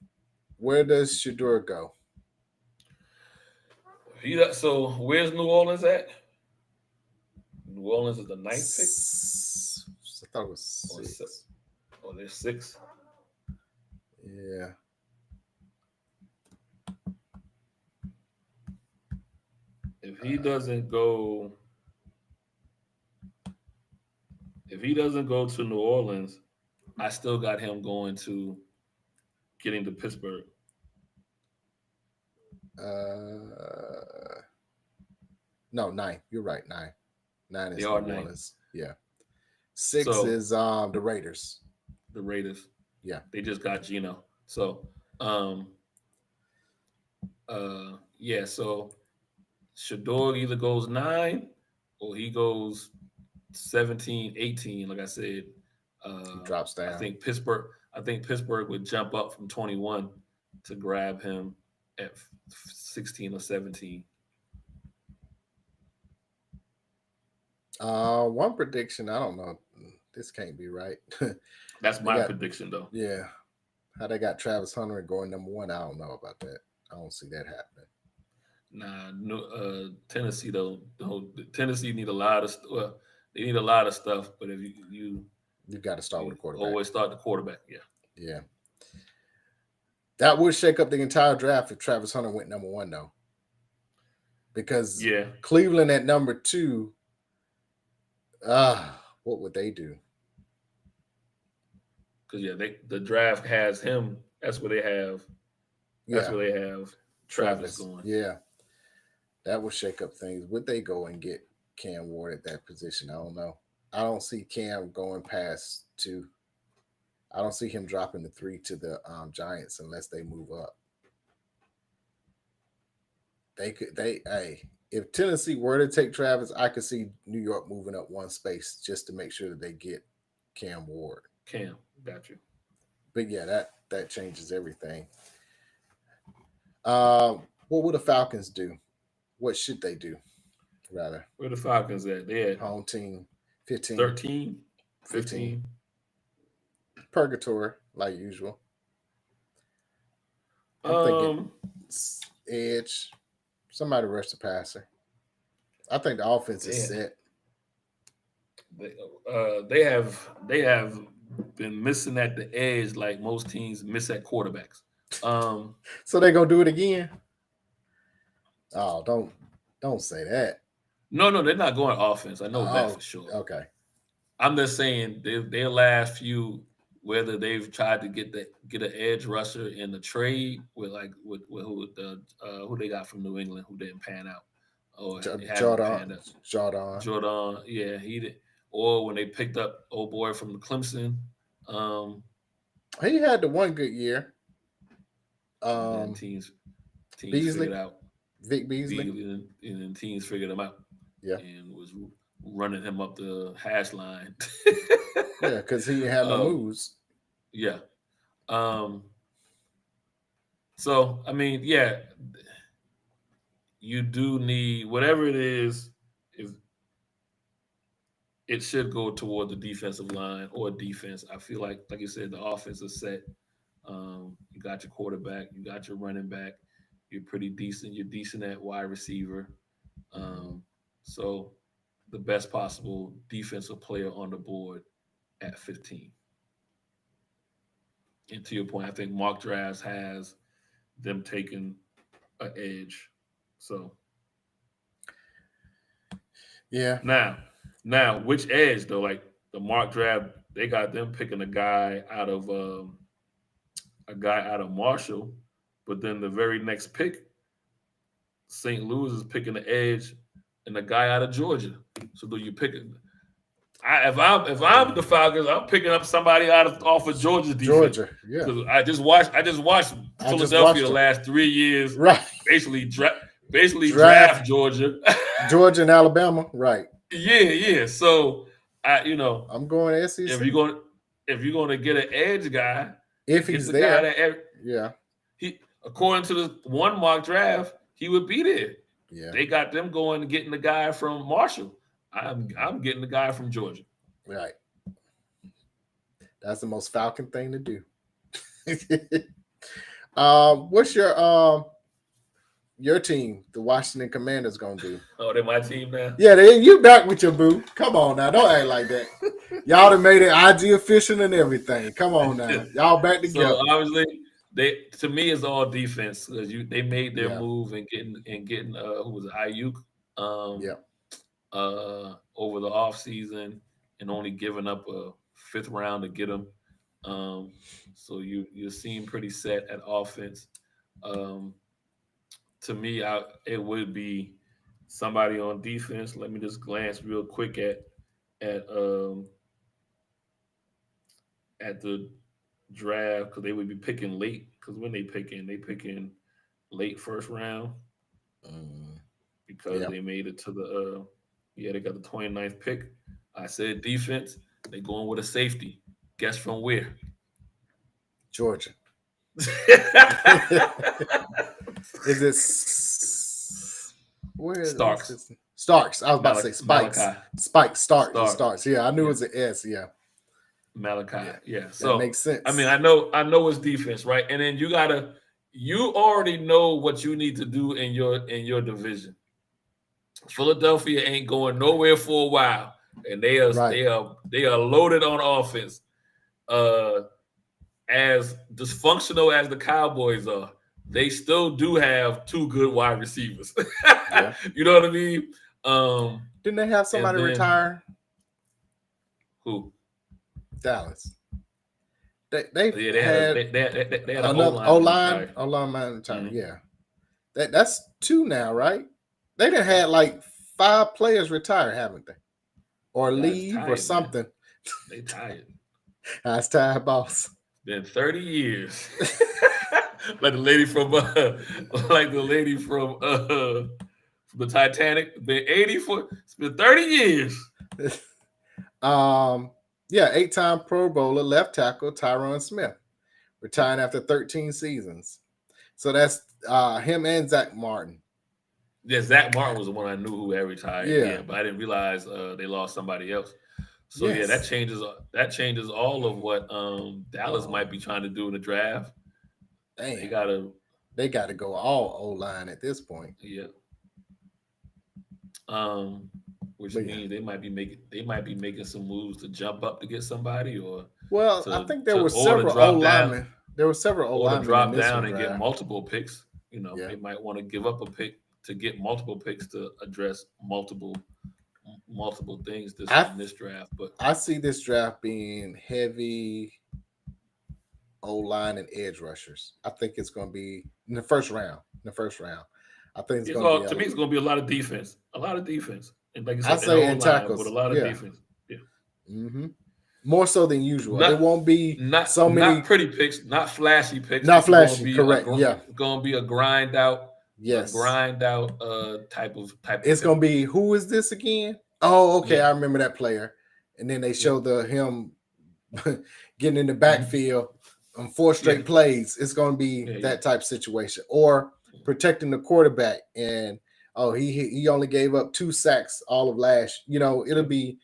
Where does Shedeur go? So where's New Orleans at? New Orleans is the 9th pick? I thought it was 6. Oh, they're 6? Yeah. If he doesn't go to New Orleans, I still got him getting to Pittsburgh. No, 9. You're right. 9. 9 is New Orleans. Yeah. 6 is the Raiders. The Raiders. Yeah. They just got Geno. So so Shedeur either goes 9 or he goes 17, 18, like I said. He drops down. I think Pittsburgh would jump up from 21 to grab him at 16 or 17. One prediction, I don't know. This can't be right. That's my prediction, though. Yeah. How they got Travis Hunter going number 1, I don't know about that. I don't see that happening. Nah, Tennessee though. Tennessee need a lot of they need a lot of stuff, but if you got to start with a quarterback. Always start the quarterback, yeah. Yeah. That would shake up the entire draft if Travis Hunter went number 1, though. Because Cleveland at number 2, what would they do? Because the draft has him. That's where they have. That's where they have Travis going. Yeah, that would shake up things. Would they go and get Cam Ward at that position? I don't know. I don't see Cam going past 2. I don't see him dropping the 3 to the Giants unless they move up. If Tennessee were to take Travis, I could see New York moving up 1 space just to make sure that they get Cam Ward. Cam, got you. But yeah, that changes everything. What would the Falcons do? What should they do? Rather, where the Falcons at? They at home team 15, 13, 15. Purgatory, like usual. I'm thinking edge. Somebody rush the passer. I think the offense is set. They have been missing at the edge like most teams miss at quarterbacks. So they're gonna do it again. Oh, don't say that. No, they're not going offense. I know that for sure. Okay. I'm just saying their last few, whether they've tried to get an edge rusher in the trade with who they got from New England who didn't pan out. Or Jordan. Yeah, he did. Or when they picked up old boy from the Clemson. He had the one good year. Teams Beasley, figured out Vic Beasley, and then teams figured him out. Yeah, and was running him up the hash line. Yeah, because he had no moves. Yeah. So I mean, yeah, you do need whatever it is. If it should go toward the defensive line or defense. I feel like you said, the offense is set. You got your quarterback, you got your running back. You're pretty decent. You're decent at wide receiver. So the best possible defensive player on the board at 15. And to your point, I think mock drafts has them taking an edge. So yeah. Now, which edge though? Like the mock draft, they got them picking a guy out of Marshall, but then the very next pick, St. Louis is picking the edge and a guy out of Georgia. So do you pick it? If I'm the Falcons, I'm picking up somebody off of Georgia's defense. Georgia, yeah. Because I just watched Philadelphia the last 3 years. Right. Basically draft Georgia. Georgia and Alabama, right. Yeah. So I'm going SEC. If you're going to get an edge guy, if he's there, he, according to the one mock draft, he would be there. Yeah, they got them going and getting the guy from Marshall. I'm getting the guy from Georgia. Right. That's the most Falcon thing to do. What's your team, the Washington Commanders, gonna do? Oh, they're my team now? Yeah, you back with your boo. Come on now. Don't act like that. Y'all done made it IG official and everything. Come on now. Y'all back together. So obviously, to me it's all defense because they made their move and getting who was it, Ayuk over the offseason and only giving up a 5th round to get him. So you seem pretty set at offense. To me, it would be somebody on defense. Let me just glance real quick at the draft because they would be picking late. Because when they pick in late 1st round because they made it to the they got the 29th pick. I said defense. They going with a safety. Guess from where? Georgia. Is it where is Starks? Starks. I was about to say Spikes. Spikes. Starks. Yeah, I knew it was an S. Yeah. Malachi. Yeah. So that makes sense. I mean, I know it's defense, right? And then you already know what you need to do in your division. Philadelphia ain't going nowhere for a while, and they are loaded on offense. as dysfunctional as the Cowboys are, they still do have two good wide receivers. Yeah. You know what I mean? Didn't they have somebody retire? Who? Dallas. They had another O-line retire. Mm-hmm. Yeah. That's two now, right? They done had like 5 players retire, haven't they? Or leave tired, or something. Man. They tired. That's tired, boss. Been 30 years. like the lady from the Titanic. Been 84. It's been 30 years. Yeah, 8-time Pro Bowler, left tackle Tyron Smith, retiring after 13 seasons. So that's him and Zach Martin. Yeah, Zach Martin was the one I knew who had retired. Yeah, but I didn't realize they lost somebody else. So yes. Yeah, that changes all of what Dallas might be trying to do in the draft. Damn. They gotta go all O-line at this point. Yeah. Which means they might be making some moves to jump up to get somebody, or I think there were several O-linemen. There were several O-linemen to drop down and get multiple picks. You know, they might want to give up a pick to get multiple picks to address multiple things in this draft. But I see this draft being heavy O-line and edge rushers. I think it's going to be in the first round. I think it's going to be it's going to be a lot of defense. And like I say in tackles, but a lot of defense. Yeah. Mm-hmm. More so than usual. It won't be not pretty picks, not flashy picks. Not flashy, correct. It's going to be a grind out. Yes. Type of. It's going to be, who is this again? Oh, okay. Yeah. I remember that player. And then they show him getting in the backfield on 4 straight plays. It's going to be that type of situation. Or protecting the quarterback, and he only gave up 2 sacks all of last. It'll be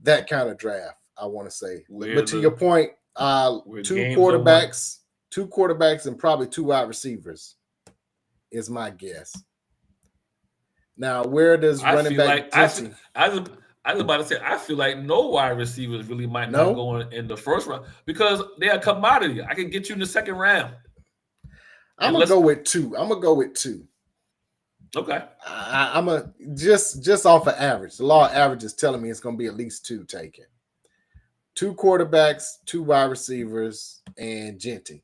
that kind of draft, I want to say. But to your point, 2 quarterbacks and probably 2 wide receivers is my guess. Now, where does running back? I was about to say, I feel like no wide receivers really might not go in the first round because they're a commodity. I can get you in the second round. I'm gonna go with 2. Okay. I'm just off of average. The law of average is telling me it's gonna be at least 2 taken. 2 quarterbacks, 2 wide receivers, and Genty.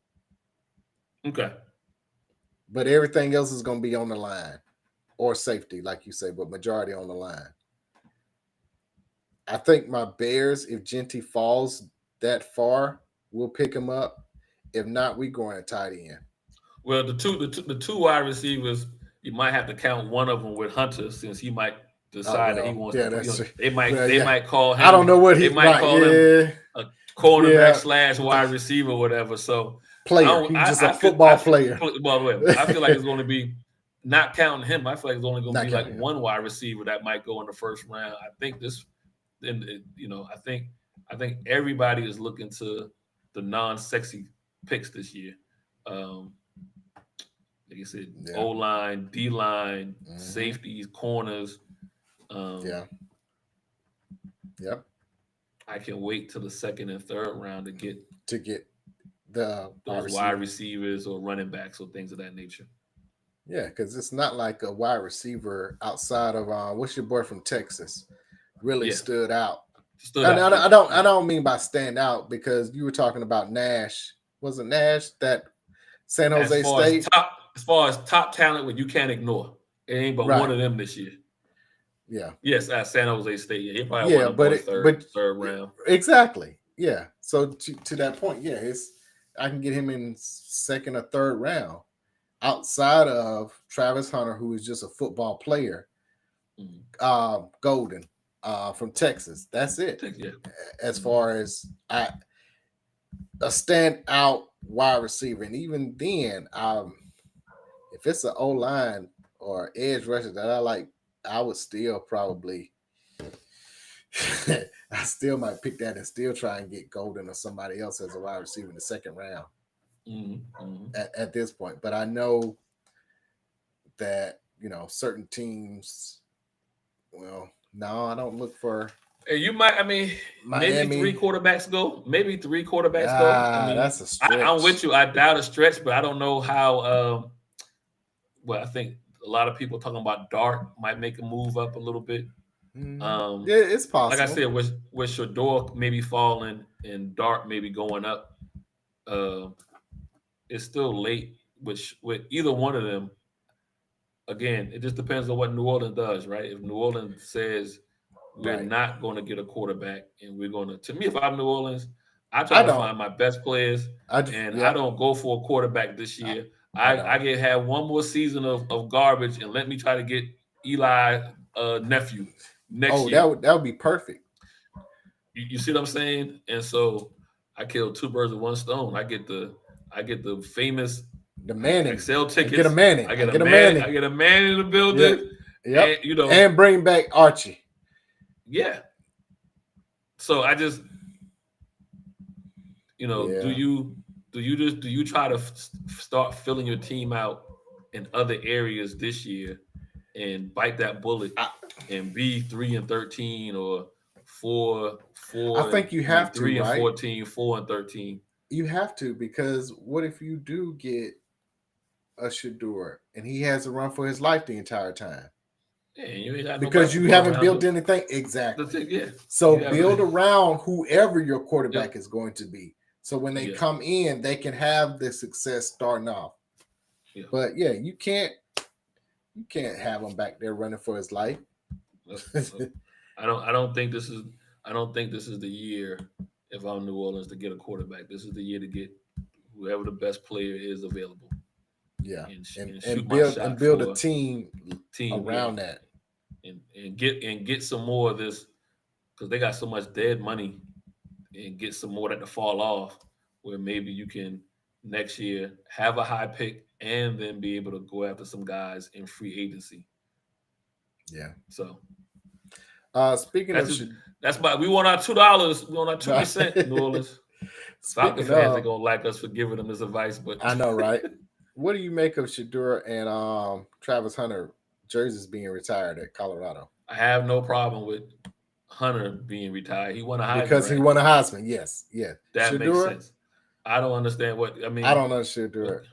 Okay. But everything else is gonna be on the line. Or safety, like you say, but majority on the line. I think my Bears, if Genty falls that far, we'll pick him up. If not, we going a tight end. Well, the two wide receivers, you might have to count one of them with Hunter, since he might decide that he wants to. They might call him. I don't know what they might call him a cornerback / wide receiver, or whatever. So player, he's just a football player. By the way, I feel like it's going to be. Not counting him, I feel like it's only going to be like one wide receiver that might go in the first round. I think I think everybody is looking to the non-sexy picks this year. Like I said, O-line, D-line, safeties, corners. Yep. I can wait till the second and third round to get those wide receivers or running backs or things of that nature. Yeah, because it's not like a wide receiver outside of what's your boy from Texas really stood out. I don't mean by stand out, because you were talking about Nash. Was it Nash that San Jose State? As far as top talent, what you can't ignore, it ain't but one of them this year. Yeah. Yes, at San Jose State. He probably won third round. Exactly. Yeah. So to that point, I can get him in second or third round. Outside of Travis Hunter, who is just a football player, Golden from Texas. That's it. As far as a standout wide receiver. And even then, if it's an O-line or edge rusher that I like, I would still probably I still might pick that and still try and get Golden or somebody else as a wide receiver in the second round. At this point, but I know that certain teams. Well, no, I don't look for And you might, Miami. maybe 3 quarterbacks go. I mean, that's a stretch. I'm with you. I doubt a stretch, but I don't know how. I think a lot of people talking about Dart might make a move up a little bit. Yeah, it's possible. Like I said, with Shador maybe falling and Dart maybe going up, it's still late. With either one of them, again, it just depends on what New Orleans does, right? If New Orleans says we're not going to get a quarterback and we're going to me, if I'm New Orleans, I try to find my best players, I don't go for a quarterback this year. I get have one more season of garbage and let me try to get Eli nephew next year. That would be perfect. You see what I'm saying? And so I killed 2 birds with 1 stone. I get the famous Manning Excel tickets. Get a Manning. I get a Manning. I get a man in the building. Yeah. And bring back Archie. Yeah. So I just, do you try to start filling your team out in other areas this year and bite that bullet and be 3-13 or 4? I think you have 3-14, 4-13. You have to, because what if you do get a Shador and he has to run for his life the entire time? Yeah, you ain't got because you haven't built anything. Exactly. So build around whoever your quarterback is going to be. So when they come in, they can have the success starting off. Yeah. But you can't have him back there running for his life. I don't think this is the year, if I'm New Orleans, to get a quarterback. This is the year to get whoever the best player is available. Yeah, and build a team around that, and get some more of this, because they got so much dead money, and get some more that to fall off, where maybe you can next year have a high pick and then be able to go after some guys in free agency. Yeah. So, speaking that's why we want our $2. We want our 2%, New Orleans. Falcon fans are gonna like us for giving them this advice, but I know, right? What do you make of Shador and Travis Hunter jerseys being retired at Colorado? I have no problem with Hunter being retired. He won a Heisman. Because he won a Heisman, yes. Yeah. That makes sense. I don't understand I don't know Shador.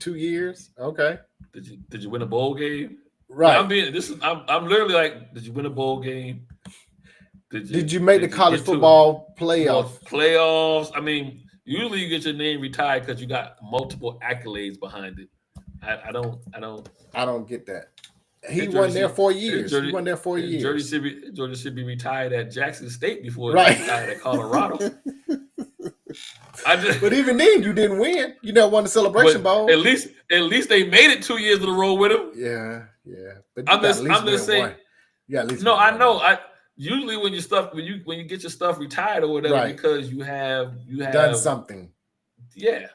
2 years? Okay. Did you win a bowl game? Right. I'm literally like, did you win a bowl game? Did you make the college football playoffs? Playoffs. Usually you get your name retired because you got multiple accolades behind it. I don't get that. He won there 4 years. He won there 4 years. Georgia should be retired at Jackson State before he retired at Colorado. But even then, you didn't win. You never won the Celebration Bowl. At least they made it 2 years in a row with him. Yeah. But I'm just saying. Yeah, at least. No, I know. Usually when you get your stuff retired or whatever, because you have done something. Yeah.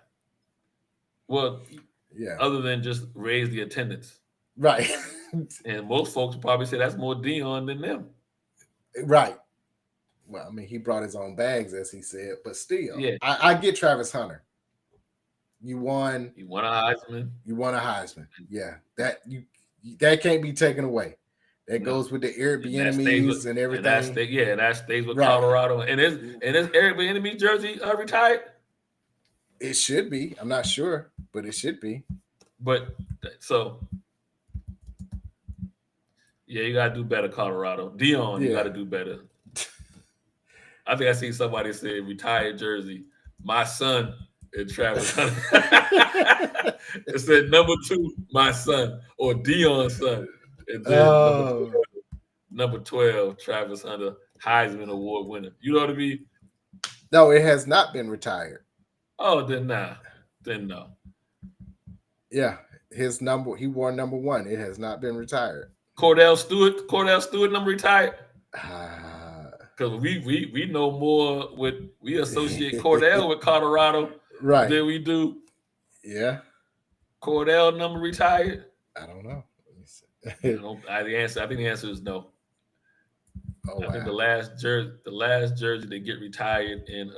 Well, yeah. Other than just raise the attendance. Right. And most folks probably say that's more Dion than them. Right. Well, he brought his own bags, as he said, but still, I get Travis Hunter. You won a Heisman. Yeah, that can't be taken away. That goes with the Airbnbs and everything. That stays with Colorado. And is Airbnb jersey retired? It should be. I'm not sure, but it should be. But so, you gotta do better, Colorado. Dion, you gotta do better. I think I seen somebody say retired jersey. My son and Travis Hunter. It said number 2, my son, or Dion's son. And then number 12, Travis Hunter, Heisman Award winner. You know what I mean? No, it has not been retired. Oh, then nah. Then no. Yeah, he wore number 1. It has not been retired. Cordell Stewart number retired. Because we know more we associate Cordell with Colorado than we do. Yeah. Cordell number retired? I don't know. I think the answer is no. I think the last jersey that get retired in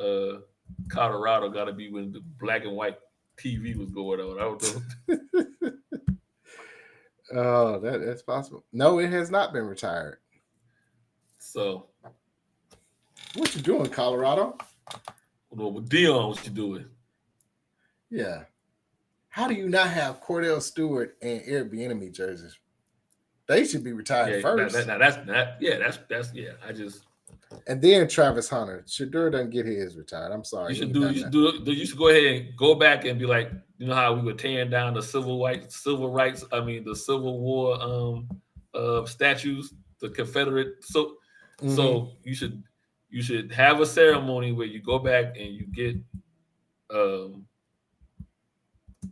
Colorado got to be when the black and white TV was going on. I don't know. Oh, that's possible. No, it has not been retired. So, What you doing, Colorado? Well, with Dion, what you doing? Yeah. How do you not have Cordell Stewart and Eric Bieniemy jerseys? They should be retired first. I just. And then Travis Hunter. Shedeur doesn't get his retired. I'm sorry. You should go ahead and go back and be like, you know how we were tearing down the civil war statues, the Confederate. So you should have a ceremony where you go back and you get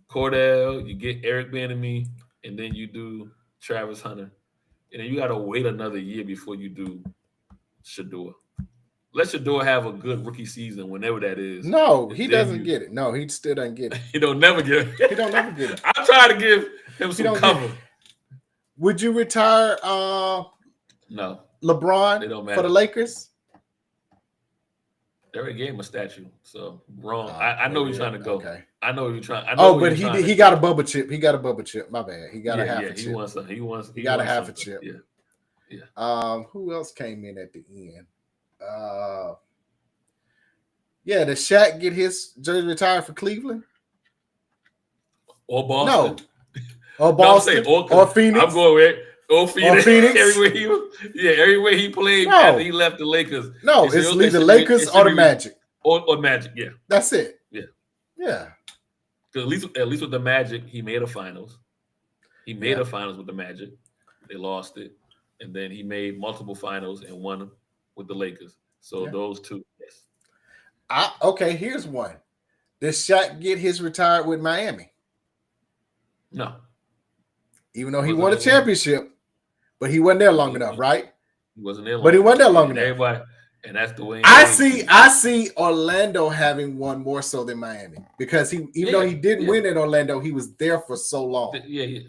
Cordell, you get Eric Bieniemy, and then you do Travis Hunter, and then you got to wait another year before you do Shedeur. Let Shedeur have a good rookie season whenever that is. No, he doesn't get it. No, he still doesn't get it. He don't never get it. He don't never get it. I'm trying to give him some cover. Would you retire no LeBron for the Lakers? They already gave him a statue, so wrong. I know he's trying to go. Okay. I know you're trying. But he got a bubble chip. He got a bubble chip. My bad. He got a half a chip. He got a half a chip. Yeah. Who else came in at the end? Did Shaq get his jersey retired for Cleveland? Or Boston? No. Or Boston? Or Phoenix? I'm going with Phoenix. Or Phoenix? everywhere he played after he left the Lakers. No, it's either the Lakers or the Magic. Or Magic, yeah. That's it. Yeah. At least with the Magic, he made a finals. He made a finals with the Magic. They lost it. And then he made multiple finals and won with the Lakers. So those two, yes. Okay, here's one. Did Shaq get his retired with Miami? No. Even though he won a championship, but he wasn't there long enough, right? He wasn't there long enough. But he wasn't there long enough. Everybody, and that's the way. I see Orlando having one more so than Miami because even though he didn't win in Orlando, he was there for so long. Yeah.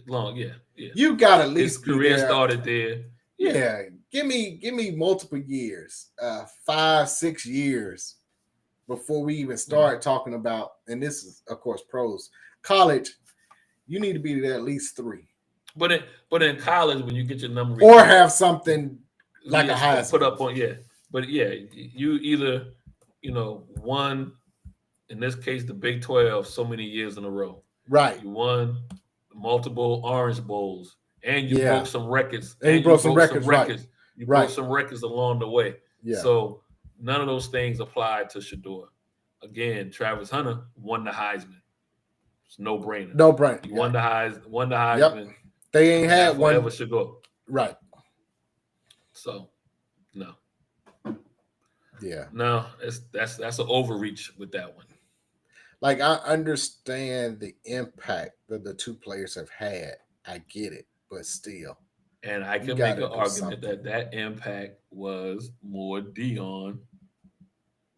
You got at least his career started there. Yeah. Give me multiple years, 5-6 years before we even start talking about, and this is of course pros. College, you need to be there at least 3. But in college, when you get your number or have something like a Heisman put up on, But you either won, in this case the Big 12 so many years in a row. Right. You won multiple Orange Bowls, and you broke some records. And you broke some records. Right. You broke some records along the way. Yeah. So none of those things apply to Shedeur. Again, Travis Hunter won the Heisman. It's no brainer. No brainer. He won the Heisman. Yep. They ain't had one. Ever Shedeur. Right. So, no. Yeah. No, that's an overreach with that one. Like, I understand the impact that the two players have had. I get it, but still. And I can make an argument that impact was more Dion.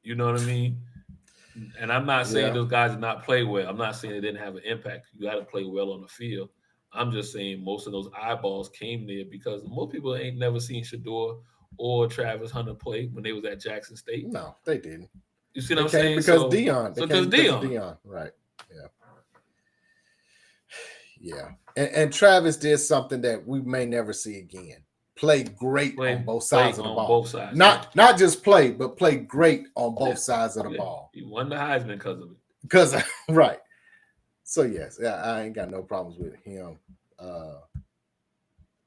You know what I mean? And I'm not saying those guys did not play well. I'm not saying they didn't have an impact. You got to play well on the field. I'm just saying most of those eyeballs came there because most people ain't never seen Shedeur or Travis Hunter play when they was at Jackson State. No, they didn't. You see what I'm saying? Because Dion. Because Dion. Right. Yeah. And Travis did something that we may never see again. Play great on both sides of the ball. Both sides. Not just play, but play great on both sides of the ball. He won the Heisman because of it. Right. So yes, I ain't got no problems with him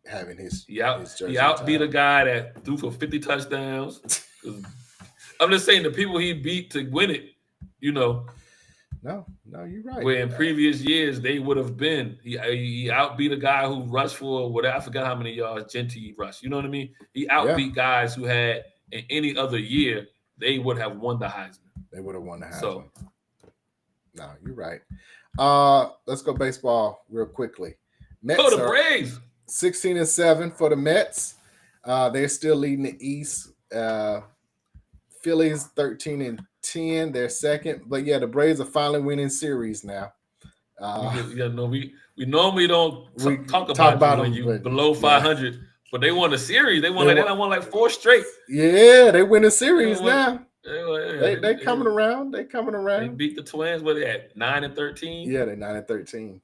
having his jersey. He outbeat a guy that threw for 50 touchdowns. I'm just saying the people he beat to win it, No, you're right. Where in previous years they would have been. He outbeat a guy who rushed for whatever. I forgot how many yards Genty rushed. You know what I mean? He outbeat guys who had in any other year they would have won the Heisman. They would have won the Heisman. So, no, you're right. Let's go baseball real quickly. Mets the Braves 16-7 for the Mets. They're still leading the East. Phillies 13-10. They're second, but the Braves are finally winning series now. We normally don't talk about when you below 500, but they won a series. They won like 4 straight. Yeah, they win a series now. They coming around. They coming around. They beat the Twins. What they at 9-13? Yeah, they're 9-13.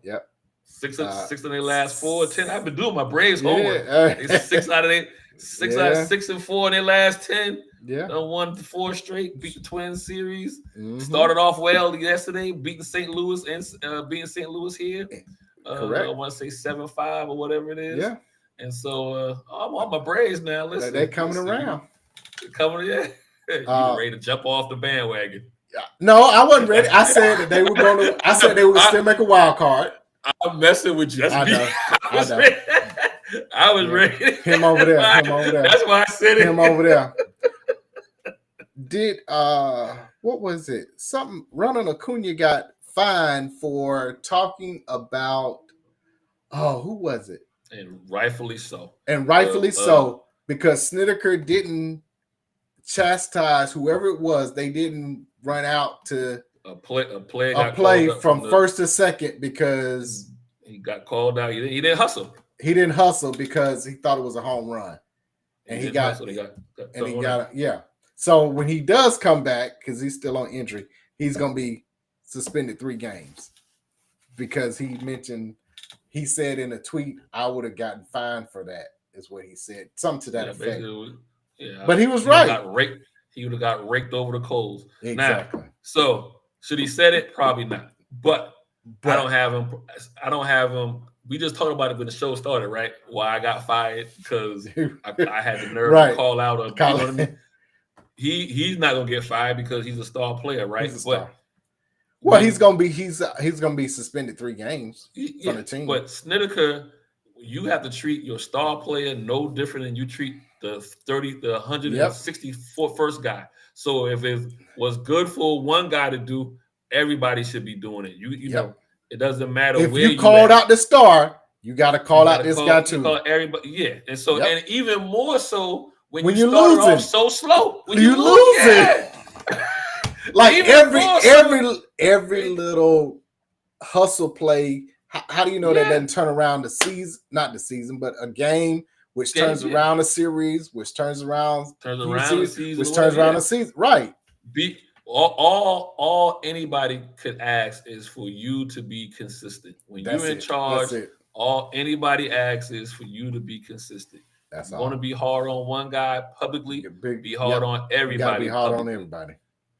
Yep. 6 of their last 4 10. I've been doing my Braves homework. 6 out of 8. 6-4 in their last 10. Yeah. Won 4 straight, beat the Twins series. Started off well yesterday, beating St. Louis and beating St. Louis here. Correct. I want to say 7-5 or whatever it is. Yeah. And so I'm on my Braves now. Listen, they're coming around. Coming, yeah. You ready to jump off the bandwagon? No, I wasn't ready. I said that they were going to. I said they would still make a wild card. I'm messing with you. I know. I was ready. Him over there. That's why I said it. Him over there. Did what was it? Something Ronald Acuna got fined for talking about. Oh, who was it? And rightfully so. So because Snedeker didn't chastise whoever it was. They didn't run out to a play from first to second because he got called out. He didn't hustle. He didn't hustle because he thought it was a home run, and he got yeah. So when he does come back, because he's still on injury, he's going to be suspended 3 games because he said in a tweet, I would have gotten fined for that, is what he said. Something to that effect. But he was right. He would have got raked over the coals. Exactly. Now, so should he said it? Probably not. But I don't have him. We just talked about it when the show started, right? Why I got fired because I had the nerve to call out. You know what I mean? He's not gonna get fired because he's a star player, right? He's gonna be suspended 3 games from the team. But Snedeker, you have to treat your star player no different than you treat the 164 first guy. So if it was good for one guy to do, everybody should be doing it. You know, it doesn't matter if where you called out the star, you got to call out this guy too. Everybody, yeah, and so and even more so when you start losing off so slow. When you losing, like every little hustle play. How do you know that doesn't turn around the season? Not the season, but a game which turns around a series, which turns around the season. Right. All anybody could ask is for you to be consistent. When you're in charge, all anybody asks is for you to be consistent. That's you all. Want to be hard on one guy publicly, be hard on everybody. You gotta be hard publicly. on everybody.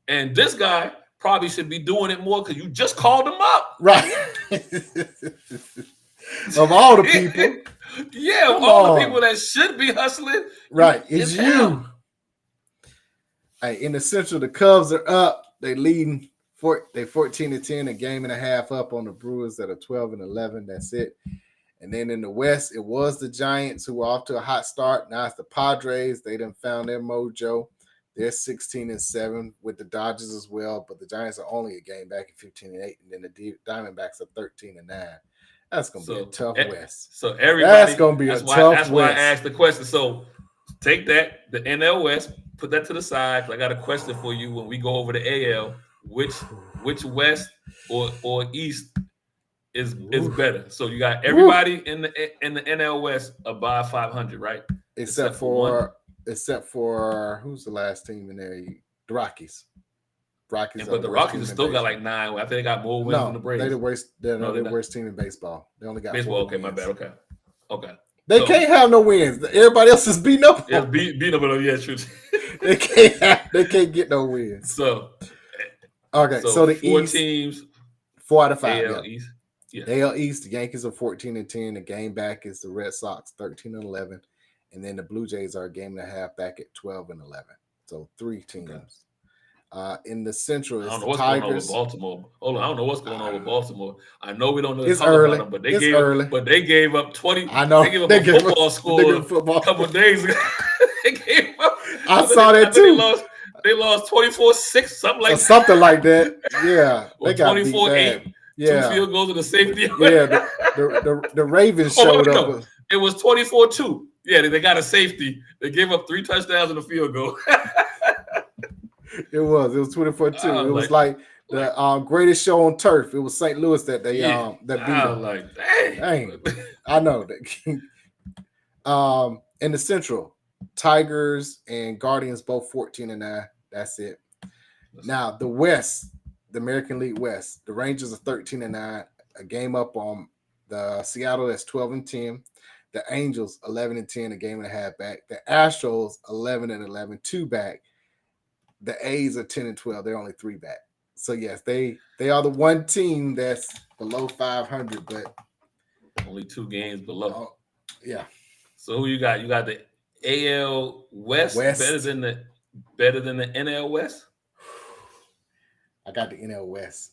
And this guy probably should be doing it more because you just called him up. Right. Of all the people. Of all the people that should be hustling. Right. It's you. Hey, in the Central, the Cubs are up. They leading. They 14-10, a game and a half up on the Brewers that are 12-11. That's it. And then in the West, it was the Giants who were off to a hot start. Now it's the Padres. They done found their mojo. They're 16-7 with the Dodgers as well, but the Giants are only a game back at 15-8, and then the Diamondbacks are 13-9. That's gonna be a tough West. So everybody, that's gonna be a tough West. That's why I asked the question. So take that, the NL West, put that to the side. I got a question for you when we go over the AL. Which West or East is better? So you got everybody in the NL West above 500, right? Except for who's the last team in there? The Rockies. But the Rockies have still got like 9. I think they got more wins than the Braves. They're the worst team in baseball. They only got baseball. 4 Okay, wins. My bad. Okay. They can't have no wins. Everybody else is beating up. Yeah, beat up. Yeah, true. They can't get no wins. So the 4 East, teams, 4 out of 5. AL East. Yeah. AL East, the Yankees are 14-10. The game back is the Red Sox 13-11. And then the Blue Jays are a game and a half back at 12-11. So 3 teams. Okay. In the Central, it's the Tigers. Going on with Baltimore. Hold on, I don't know what's going on with Baltimore. I know we don't know. It's early. About them, but they gave up 20. I know. They gave up a football score a couple of days ago. They gave up. I saw that too. They lost 24-6, something like that. Something like that. Yeah. They got 24-8. Yeah. 2 field goals to the safety. Yeah. The Ravens showed up. It was 24-2. Yeah, they got a safety. They gave up 3 touchdowns and a field goal. It was 24-2. It was like the greatest show on turf. It was St. Louis that they that beat them. Like, dang. I know that. In the Central, Tigers and Guardians both 14-9. That's it. Now the West, the American League West, the Rangers are 13-9, a game up on the Seattle that's 12-10. The Angels 11-10, a game and a half back. The Astros 11-11, 2 back. The A's are 10-12, they're only 3 back. So yes, they are the one team that's below 500, but only 2 games below. Yeah. So who you got? You got the AL West. better than the NL West. I got the NL West,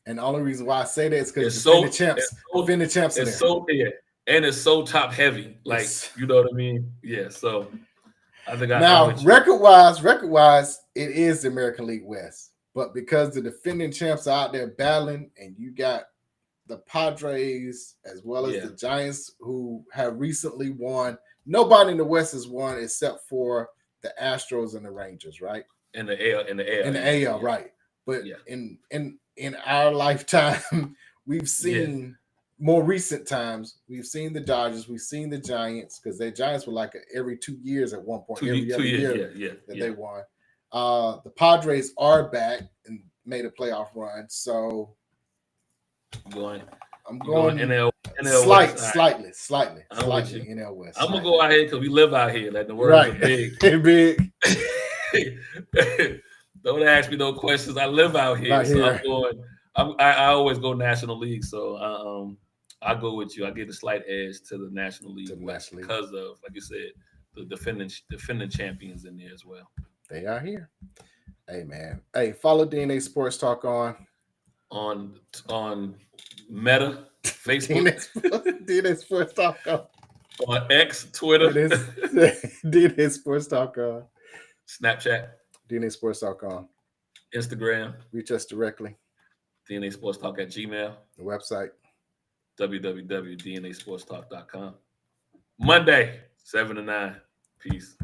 and the only reason why I say that is because defending champs. It's so and it's so top heavy. Like you know what I mean? Yeah. So I think now record wise, it is the American League West, but because the defending champs are out there battling, and you got the Padres as well as the Giants who have recently won. Nobody in the West has won except for the Astros and the Rangers, right? In the AL, right? But in our lifetime, we've seen more recent times. We've seen the Dodgers, we've seen the Giants because their Giants were like every 2 years at one point. Every other year they won. The Padres are back and made a playoff run, so I'm going NL slightly NL West. I'm gonna go out here because we live out here. Like the words are big. Big. Don't ask me no questions. I live out here, I'm going. I always go National League, so I go with you. I give a slight edge to the National League because of, like you said, the defending champions in there as well. They are here. Hey man. Hey, follow DNA Sports Talk on Meta, Facebook, DNA Sports Talk on X, Twitter, DNA Sports Talk Snapchat, DNA Sports Talk Instagram. Reach us directly. DNASportsTalk at Gmail. The website www.DNASportsTalk.com. Monday, 7 to 9. Peace.